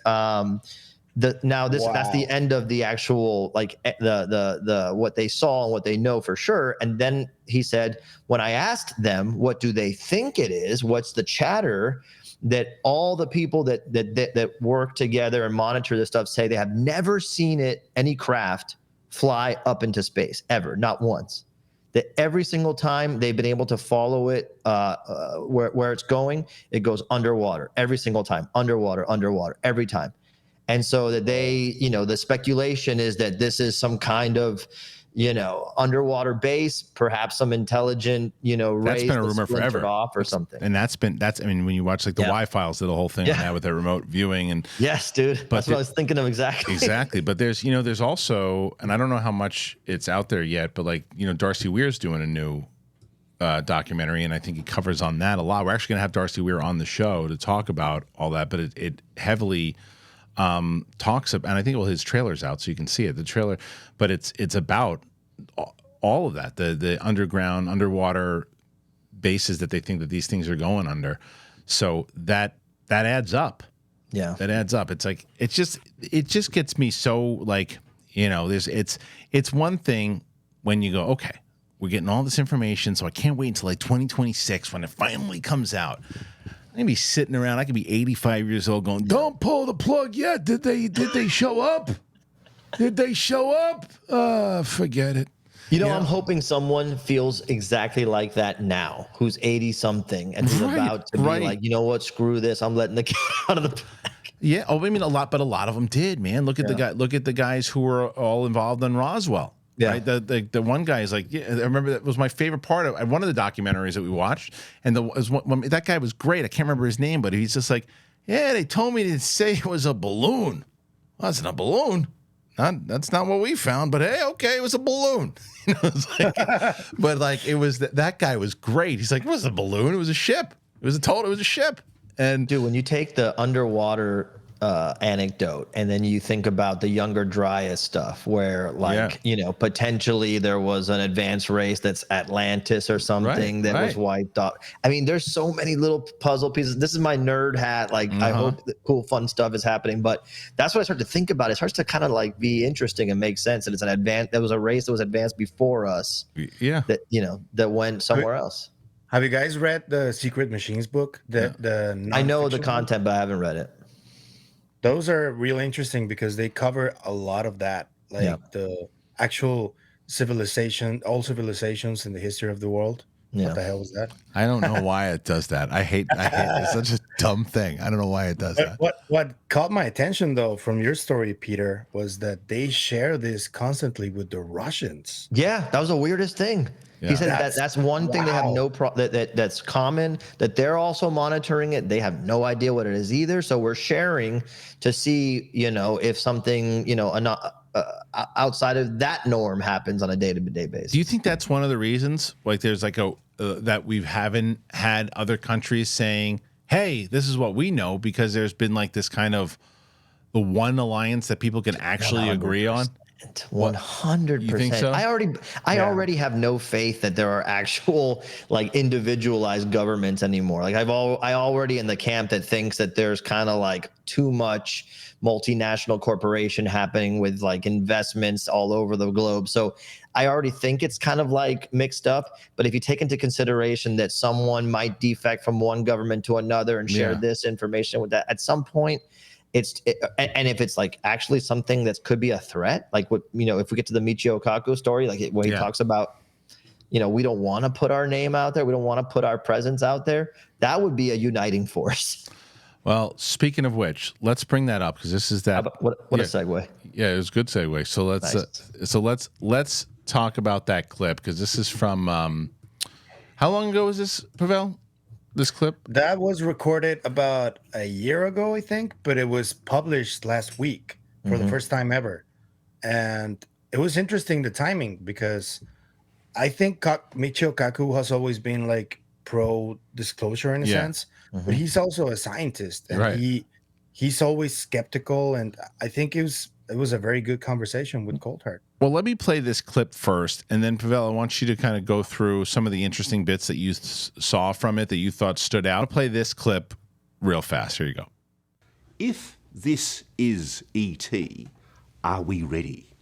that's the end of the actual, like the what they saw and what they know for sure. And then he said, when I asked them, what do they think it is? What's the chatter? That all the people that work together and monitor this stuff say they have never seen any craft fly up into space ever, not once. That every single time they've been able to follow it where it's going, it goes underwater every single time, underwater every time. And so that they, the speculation is that this is some kind of, underwater base, perhaps some intelligent, race that's been a rumor forever off or something. And I mean, when you watch like the Y-Files did the whole thing on that with their remote viewing and yes, dude, that's what I was thinking of exactly. Exactly. But there's also, and I don't know how much it's out there yet, but like, Darcy Weir's doing a new documentary, and I think he covers on that a lot. We're actually going to have Darcy Weir on the show to talk about all that, but it heavily talks about, and I think his trailer's out so you can see it, the trailer, but it's about all of that, the underground, underwater bases that they think that these things are going under. So that adds up. Yeah. That adds up. It's like, it just gets me so like, it's one thing when you go, okay, we're getting all this information, so I can't wait until like 2026 when it finally comes out. I'm gonna be sitting around. I could be 85 years old, going, "Don't pull the plug yet. Did they show up? Did they show up? Forget it." I'm hoping someone feels exactly like that now, who's 80 something and who's about to be like, you know what, screw this. I'm letting the cat out of the bag. Yeah. Oh, I mean, a lot of them did, man. Look at the guys who were all involved in Roswell. Yeah. Right? The one guy is like, I remember that was my favorite part of one of the documentaries that we watched. And that guy was great. I can't remember his name, but he's just like, yeah, they told me to say it was a balloon. Well, it's not a balloon. That's not what we found, but hey, okay, it was a balloon. But like, it was that guy was great. He's like, it wasn't a balloon. It was a ship. It was a ship. And dude, when you take the underwater anecdote and then you think about the Younger Dryas stuff where potentially there was an advanced race that's Atlantis or something that was wiped out. I mean, there's so many little puzzle pieces. This is my nerd hat. Like, I hope that cool, fun stuff is happening, but that's what I start to think about. It starts to kind of like be interesting and make sense. And it's there was a race that was advanced before us. Yeah. That went somewhere else. Have you guys read the Secret Machines book? I know the content, but I haven't read it. Those are really interesting because they cover a lot of that, the actual civilization, all civilizations in the history of the world. Yeah. What the hell was that? I don't know why it does that. I hate it. It's such a dumb thing. I don't know why it does that. What caught my attention, though, from your story, Peter, was that they share this constantly with the Russians. Yeah, that was the weirdest thing. Yeah. He said that's one thing they have no that's common, that they're also monitoring it. They have no idea what it is either. So we're sharing to see, if something, outside of that norm happens on a day-to-day basis. Do you think that's one of the reasons? Like there's like that we haven't had other countries saying, hey, this is what we know, because there's been like this kind of the one alliance that people can actually 100%. Agree on? 100%. You think so? I already have no faith that there are actual like individualized governments anymore. Like I already in the camp that thinks that there's kind of like too much multinational corporation happening with like investments all over the globe. So I already think it's kind of like mixed up. But if you take into consideration that someone might defect from one government to another and share this information with that, at some point, and if it's like actually something that could be a threat, like what, if we get to the Michio Kaku story, like where he talks about, we don't want to put our name out there. We don't want to put our presence out there. That would be a uniting force. Well, speaking of which, let's bring that up because this is that. What a segue. Yeah, it was a good segue. So let's talk about that clip because this is from, how long ago was this, Pavel? This clip? That was recorded about a year ago, I think, but it was published last week for the first time ever. And it was interesting, the timing, because I think Michio Kaku has always been like pro-disclosure in a sense, but he's also a scientist, and he's always skeptical, and I think it was a very good conversation with Coulthard. Well, let me play this clip first, and then, Pavel, I want you to kind of go through some of the interesting bits that you saw from it that you thought stood out. I'll play this clip real fast. Here you go. If this is E.T., are we ready?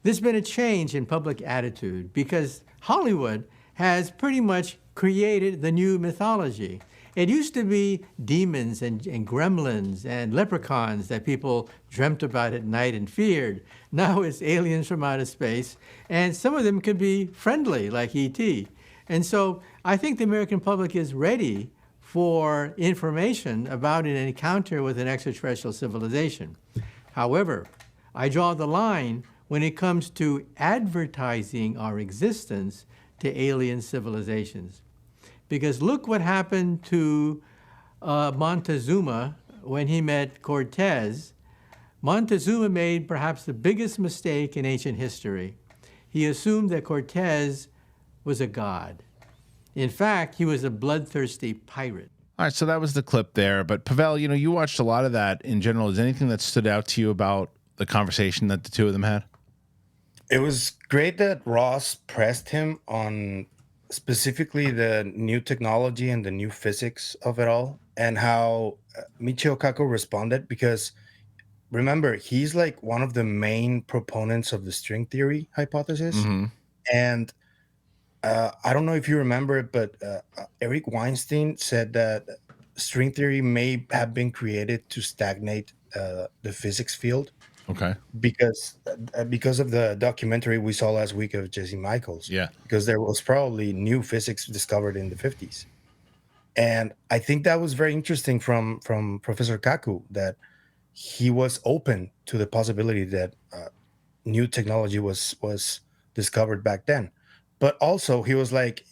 There's been a change in public attitude because Hollywood has pretty much created the new mythology. It used to be demons and gremlins and leprechauns that people dreamt about at night and feared. Now it's aliens from outer space, and some of them could be friendly, like E.T. And so I think the American public is ready for information about an encounter with an extraterrestrial civilization. However, I draw the line when it comes to advertising our existence to alien civilizations. Because look what happened to Montezuma when he met Cortez. Montezuma made perhaps the biggest mistake in ancient history. He assumed that Cortez was a god. In fact, he was a bloodthirsty pirate. All right, so that was the clip there. But Pavel, you watched a lot of that in general. Is there anything that stood out to you about the conversation that the two of them had? It was great that Ross pressed him on specifically the new technology and the new physics of it all, and how Michio Kaku responded, because remember, he's like one of the main proponents of the string theory hypothesis. Mm-hmm. And I don't know if you remember it, but Eric Weinstein said that string theory may have been created to stagnate the physics field. Okay. Because of the documentary we saw last week of Jesse Michaels. Yeah. Because there was probably new physics discovered in the 50s. And I think that was very interesting from Professor Kaku, that he was open to the possibility that new technology was discovered back then. But also he was like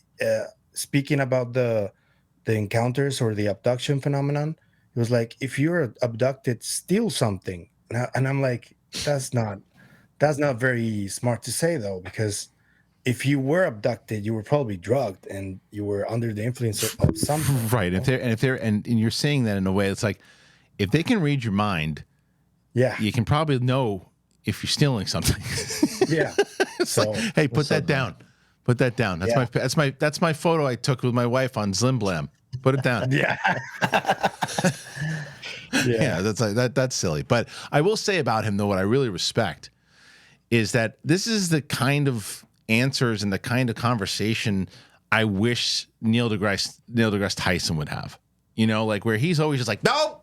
speaking about the encounters or the abduction phenomenon. He was like, if you're abducted, steal something. And I'm like, that's not very smart to say, though, because if you were abducted, you were probably drugged and you were under the influence of something. Right. And you're saying that in a way, it's like, if they can read your mind, yeah, you can probably know if you're stealing something. Yeah. It's so, like, hey, put that down. Put that down. That's my photo I took with my wife on Slim Blam. Put it down. Yeah. Yeah, that's silly. But I will say about him, though, what I really respect is that this is the kind of answers and the kind of conversation I wish Neil deGrasse Tyson would have. Like where he's always just like, no.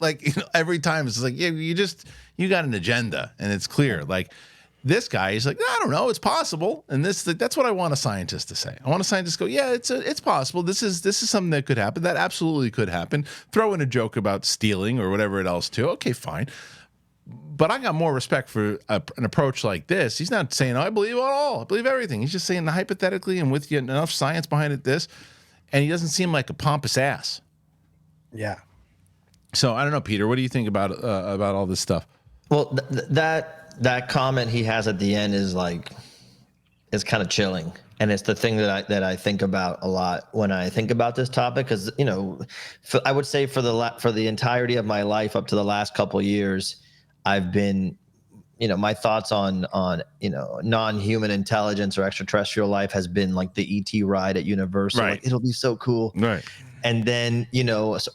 Like, every time it's like, yeah, you got an agenda and it's clear. Like this guy is like, I don't know, it's possible. And that's what I want a scientist to say. I want a scientist to go, yeah, it's possible. This is something that could happen. That absolutely could happen. Throw in a joke about stealing or whatever else too. Okay, fine. But I got more respect for an approach like this. He's not saying, I believe it all. I believe everything. He's just saying hypothetically and with enough science behind it, this. And he doesn't seem like a pompous ass. Yeah. So I don't know, Peter, what do you think about all this stuff? Well, that comment he has at the end is kind of chilling, and it's the thing that I think about a lot when I think about this topic, because I would say for the entirety of my life up to the last couple of years, I've been, my thoughts on non-human intelligence or extraterrestrial life has been like the ET ride at Universal. Right. Like, it'll be so cool. Right. And then,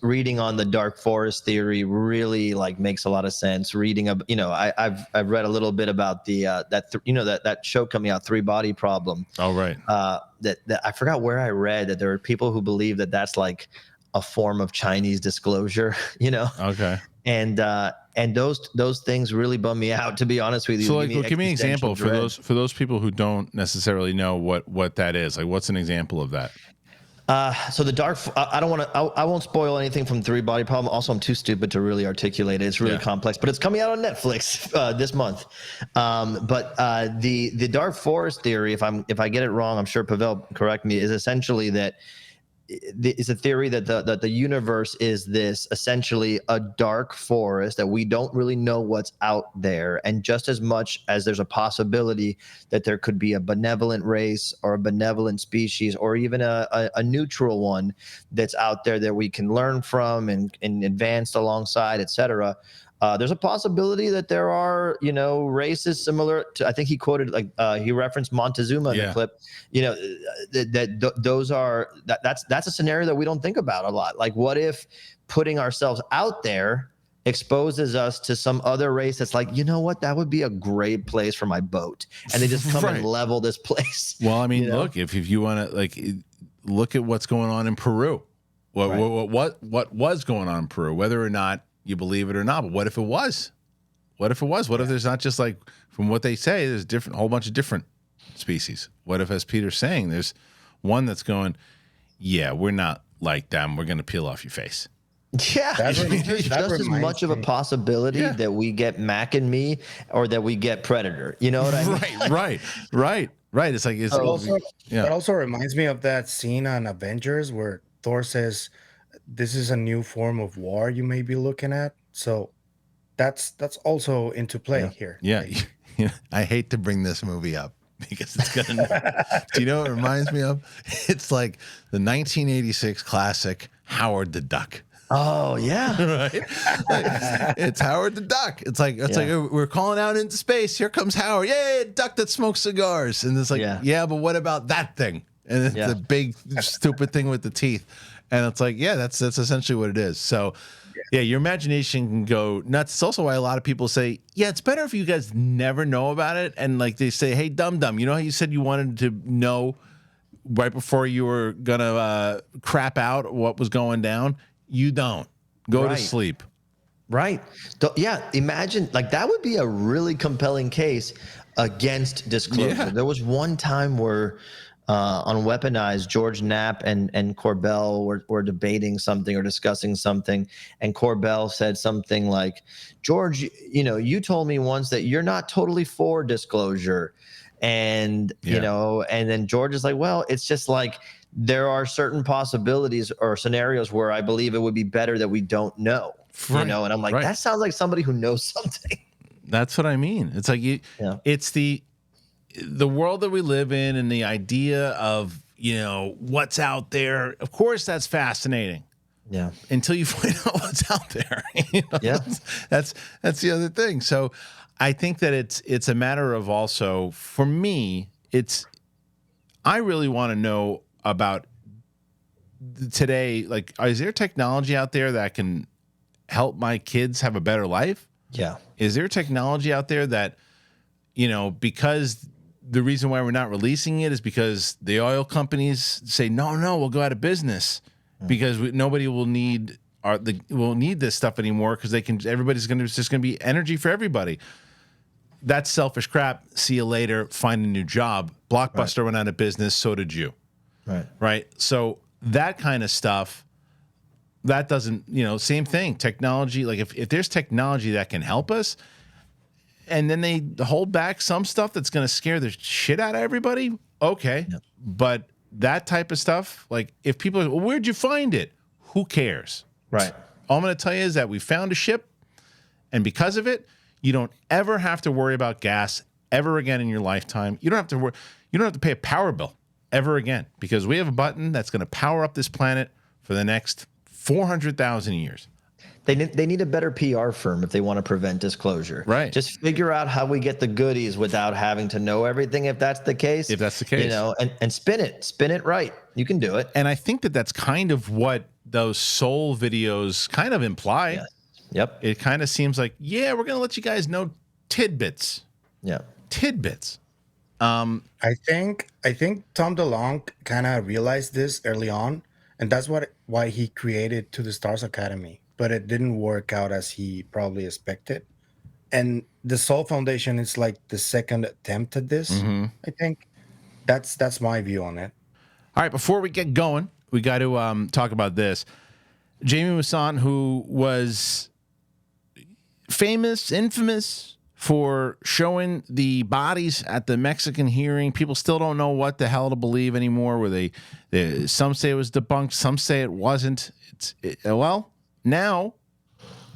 reading on the dark forest theory really makes a lot of sense. Reading, I've read a little bit about that show coming out, Three Body Problem. Oh, right. That I forgot where I read that there are people who believe that that's like a form of Chinese disclosure, Okay. And those things really bum me out, to be honest with you. So give me an example for those people who don't necessarily know what that is. Like, what's an example of that? So the dark, I won't spoil anything from Three Body Problem. Also, I'm too stupid to really articulate it. It's really complex, but it's coming out on Netflix this month. But the dark forest theory, if I get it wrong, I'm sure Pavel correct me, is essentially that it's a theory that the universe is this essentially a dark forest, that we don't really know what's out there. And just as much as there's a possibility that there could be a benevolent race or a benevolent species or even a neutral one that's out there that we can learn from and advance alongside, etc. There's a possibility that there are, races similar to, I think he quoted, he referenced Montezuma in the clip, that's a scenario that we don't think about a lot. Like, what if putting ourselves out there exposes us to some other race that's like, what, that would be a great place for my boat. And they just come and level this place. Well, I mean, look, if you want to look at what's going on in Peru, what was going on in Peru, whether or not you believe it or not, but what if it was? What if there's not just from what they say, there's a whole bunch of different species? What if, as Peter's saying, there's one that's going, yeah, we're not like them, we're going to peel off your face. Yeah, That there's just as reminds much of a me. possibility Yeah. that we get Mac and Me or that we get Predator. You know what I mean? Right. It's like it's But also, yeah. that also reminds me of that scene on Avengers where Thor says, "This is a new form of war you may be looking at." So that's also into play here. Yeah. I hate to bring this movie up because it's gonna. Do you know what it reminds me of? It's like the 1986 classic Howard the Duck. Oh yeah, Right? Like, it's Howard the Duck. It's like we're calling out into space. Here comes Howard. Yay, duck that smokes cigars. And it's like, yeah, but what about that thing? And it's the big stupid thing with the teeth. And it's like, yeah, that's essentially what it is. So yeah, your imagination can go nuts. It's also why a lot of people say, yeah, it's better if you guys never know about it. And like they say, hey, dum you know how you said you wanted to know right before you were gonna crap out what was going down? You don't. Go to sleep. Right. Yeah. Imagine like that would be a really compelling case against disclosure. Yeah. There was one time where on Weaponized, George Knapp and Corbell were debating something or discussing something. And Corbell said something like, George, you know, you told me once that you're not totally for disclosure. And, you know, and then George is like, well, it's just like there are certain possibilities or scenarios where I believe it would be better that we don't know, you know? And I'm like, that sounds like somebody who knows something. That's what I mean. It's like it's the world that we live in and the idea of, you know, what's out there. Of course, that's fascinating. Yeah. Until you find out what's out there. You know? Yeah. That's the other thing. So I think that it's a matter of also, for me, I really want to know about today. Like, is there technology out there that can help my kids have a better life? Yeah. Is there technology out there that, you know, because the reason why we're not releasing it is because the oil companies say, no, we'll go out of business because nobody will need this stuff anymore because everybody's just going to be energy for everybody. That's selfish crap. See you later. Find a new job. Blockbuster went out of business. So did you. Right. So that kind of stuff, that doesn't, you know, same thing. Technology, like if there's technology that can help us, and then they hold back some stuff that's going to scare the shit out of everybody. Okay. Yep. But that type of stuff, like if people are, well, where'd you find it? Who cares? Right. All I'm going to tell you is that we found a ship, and because of it, you don't ever have to worry about gas ever again in your lifetime. You don't have to worry. You don't have to pay a power bill ever again because we have a button that's going to power up this planet for the next 400,000 years. They need a better PR firm if they want to prevent disclosure. Right. Just figure out how we get the goodies without having to know everything. If that's the case, you know, and spin it right. You can do it. And I think that's kind of what those soul videos kind of imply. Yes. Yep. It kind of seems like, yeah, we're going to let you guys know tidbits. Yeah. Tidbits. I think Tom DeLonge kind of realized this early on, and that's why he created To the Stars Academy. But it didn't work out as he probably expected. And the Soul Foundation is like the second attempt at this. Mm-hmm. I think that's my view on it. All right, before we get going, we got to talk about this. Jaime Maussan, who was infamous for showing the bodies at the Mexican hearing. People still don't know what the hell to believe anymore. Where some say it was debunked, some say it wasn't. Now,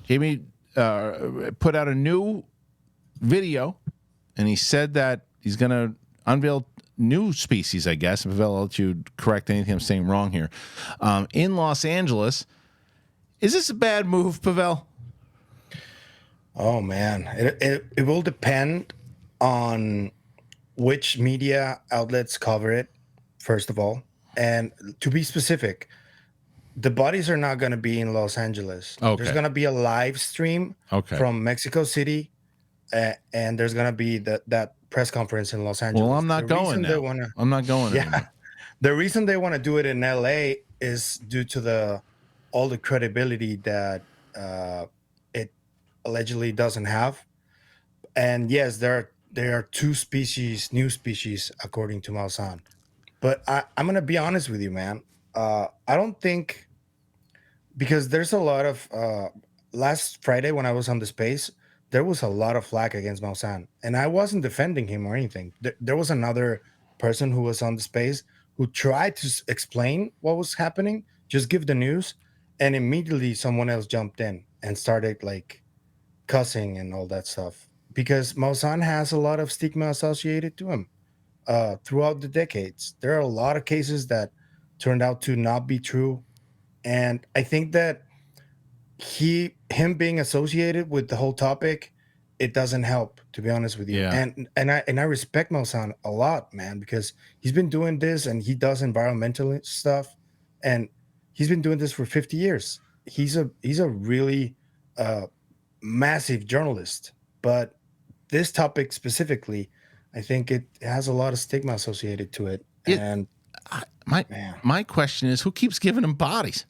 Jamie put out a new video, and he said that he's going to unveil new species, I guess. Pavel, I'll let you correct anything I'm saying wrong here. In Los Angeles. Is this a bad move, Pavel? Oh, man. It will depend on which media outlets cover it, first of all. And to be specific, the bodies are not going to be in Los Angeles. Okay. There's going to be a live stream from Mexico City, and there's going to be that press conference in Los Angeles. Well, I'm not going now. I'm not going anymore. The reason they want to do it in L.A. is due to all the credibility that it allegedly doesn't have. And yes, there are new species, according to Maussan. But I'm going to be honest with you, man. I don't think because there's a lot of last Friday when I was on the space, there was a lot of flack against Maussan, and I wasn't defending him or anything. There was another person who was on the space who tried to explain what was happening, just give the news, and immediately someone else jumped in and started like cussing and all that stuff, because Maussan has a lot of stigma associated to him throughout the decades. There are a lot of cases that turned out to not be true, and I think that him being associated with the whole topic, it doesn't help, to be honest with you. Yeah. And I respect Maussan a lot, man, because he's been doing this and he does environmental stuff, and he's been doing this for 50 years. He's a really massive journalist, but this topic specifically, I think it has a lot of stigma associated to it. And my question is, who keeps giving him bodies?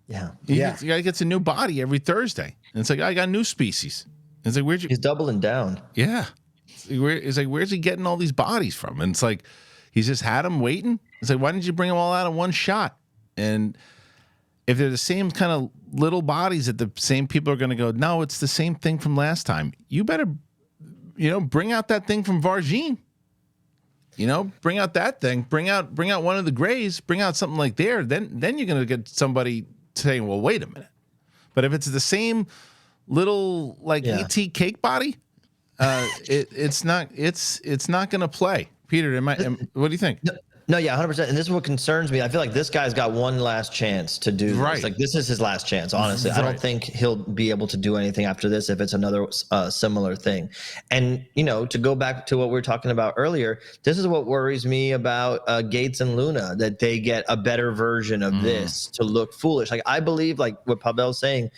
Yeah. He gets a new body every Thursday. And it's like, I got new species. And it's like, He's doubling down. Yeah. It's like, where's he getting all these bodies from? And it's like, he's just had them waiting. It's like, why didn't you bring them all out in one shot? And if they're the same kind of little bodies that the same people are going to go, no, it's the same thing from last time. You better, bring out that thing from Vargine. Bring out that thing. Bring out one of the Greys. Bring out something like there. Then you're going to get somebody saying, well, wait a minute. But if it's the same little ET cake body, it's not going to play. Peter, what do you think? No, yeah, 100%. And this is what concerns me. I feel like this guy's got one last chance to do this. Right. Like, this is his last chance, honestly. Right. I don't think he'll be able to do anything after this if it's another similar thing. And, to go back to what we were talking about earlier, this is what worries me about Gaetz and Luna, that they get a better version of this to look foolish. Like, I believe, like what Pavel's saying,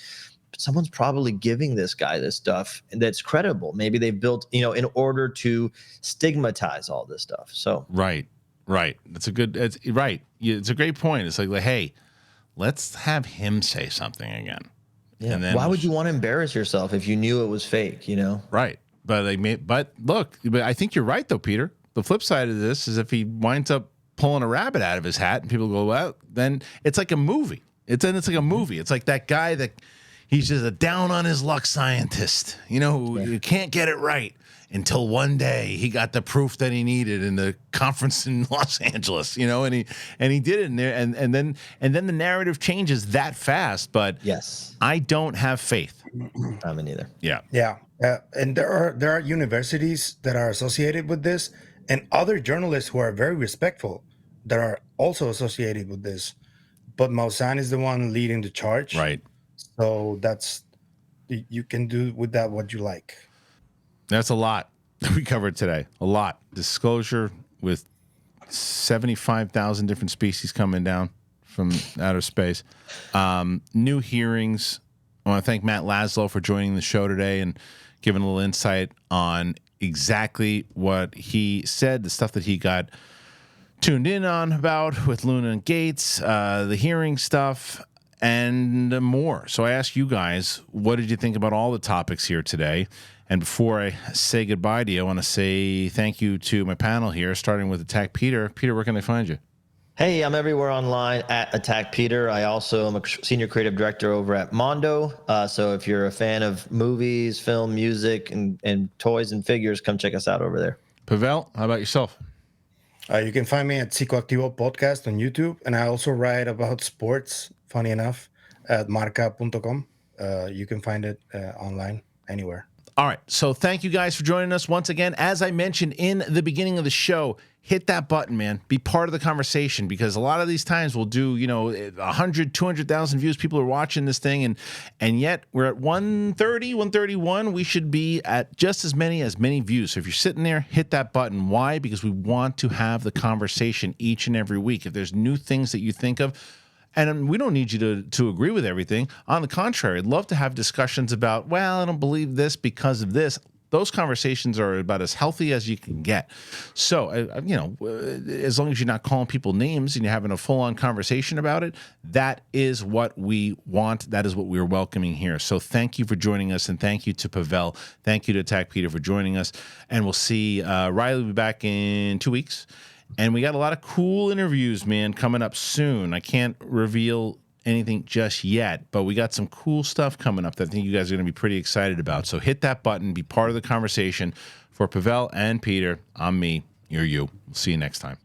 someone's probably giving this guy this stuff that's credible. Maybe they've built, in order to stigmatize all this stuff. So Right. It's a great point. It's like, hey, let's have him say something again. Yeah. And then why would you want to embarrass yourself if you knew it was fake, Right. But look, I think you're right though, Peter. The flip side of this is if he winds up pulling a rabbit out of his hat and people go, well, then it's like a movie. It's like a movie. It's like that guy that he's just a down on his luck scientist, who can't get it right. Until one day he got the proof that he needed in the conference in Los Angeles, and he did it in there, and then the narrative changes that fast. But yes, I don't have faith. I mean, neither. Yeah. And there are universities that are associated with this, and other journalists who are very respectful that are also associated with this. But Maussan is the one leading the charge, right? So you can do with that what you like. That's a lot that we covered today. A lot. Disclosure with 75,000 different species coming down from outer space. New hearings. I want to thank Matt Laslo for joining the show today and giving a little insight on exactly what he said, the stuff that he got tuned in on about with Luna and Gaetz, the hearing stuff, and more. So I ask you guys, what did you think about all the topics here today? And before I say goodbye to you, I want to say thank you to my panel here, starting with Attack Peter. Peter, where can they find you? Hey, I'm everywhere online at Attack Peter. I also am a senior creative director over at Mondo. So if you're a fan of movies, film, music, and toys and figures, come check us out over there. Pavel, how about yourself? You can find me at Psicoactivo Podcast on YouTube. And I also write about sports, funny enough, at marca.com. You can find it online anywhere. All right. So thank you guys for joining us once again. As I mentioned in the beginning of the show, hit that button, man. Be part of the conversation, because a lot of these times we'll do, 100, 200,000 views. People are watching this thing, and yet we're at 130, 131. We should be at just as many views. So if you're sitting there, hit that button. Why? Because we want to have the conversation each and every week. If there's new things that you think of, and we don't need you to agree with everything. On the contrary, I'd love to have discussions about, well, I don't believe this because of this. Those conversations are about as healthy as you can get. So, as long as you're not calling people names and you're having a full-on conversation about it, that is what we want. That is what we're welcoming here. So thank you for joining us, and thank you to Pavel. Thank you to Attack Peter for joining us. And we'll see Riley will be back in 2 weeks. And we got a lot of cool interviews, man, coming up soon. I can't reveal anything just yet, but we got some cool stuff coming up that I think you guys are going to be pretty excited about. So hit that button, be part of the conversation. For Pavel and Peter, I'm me, you're you. We'll see you next time.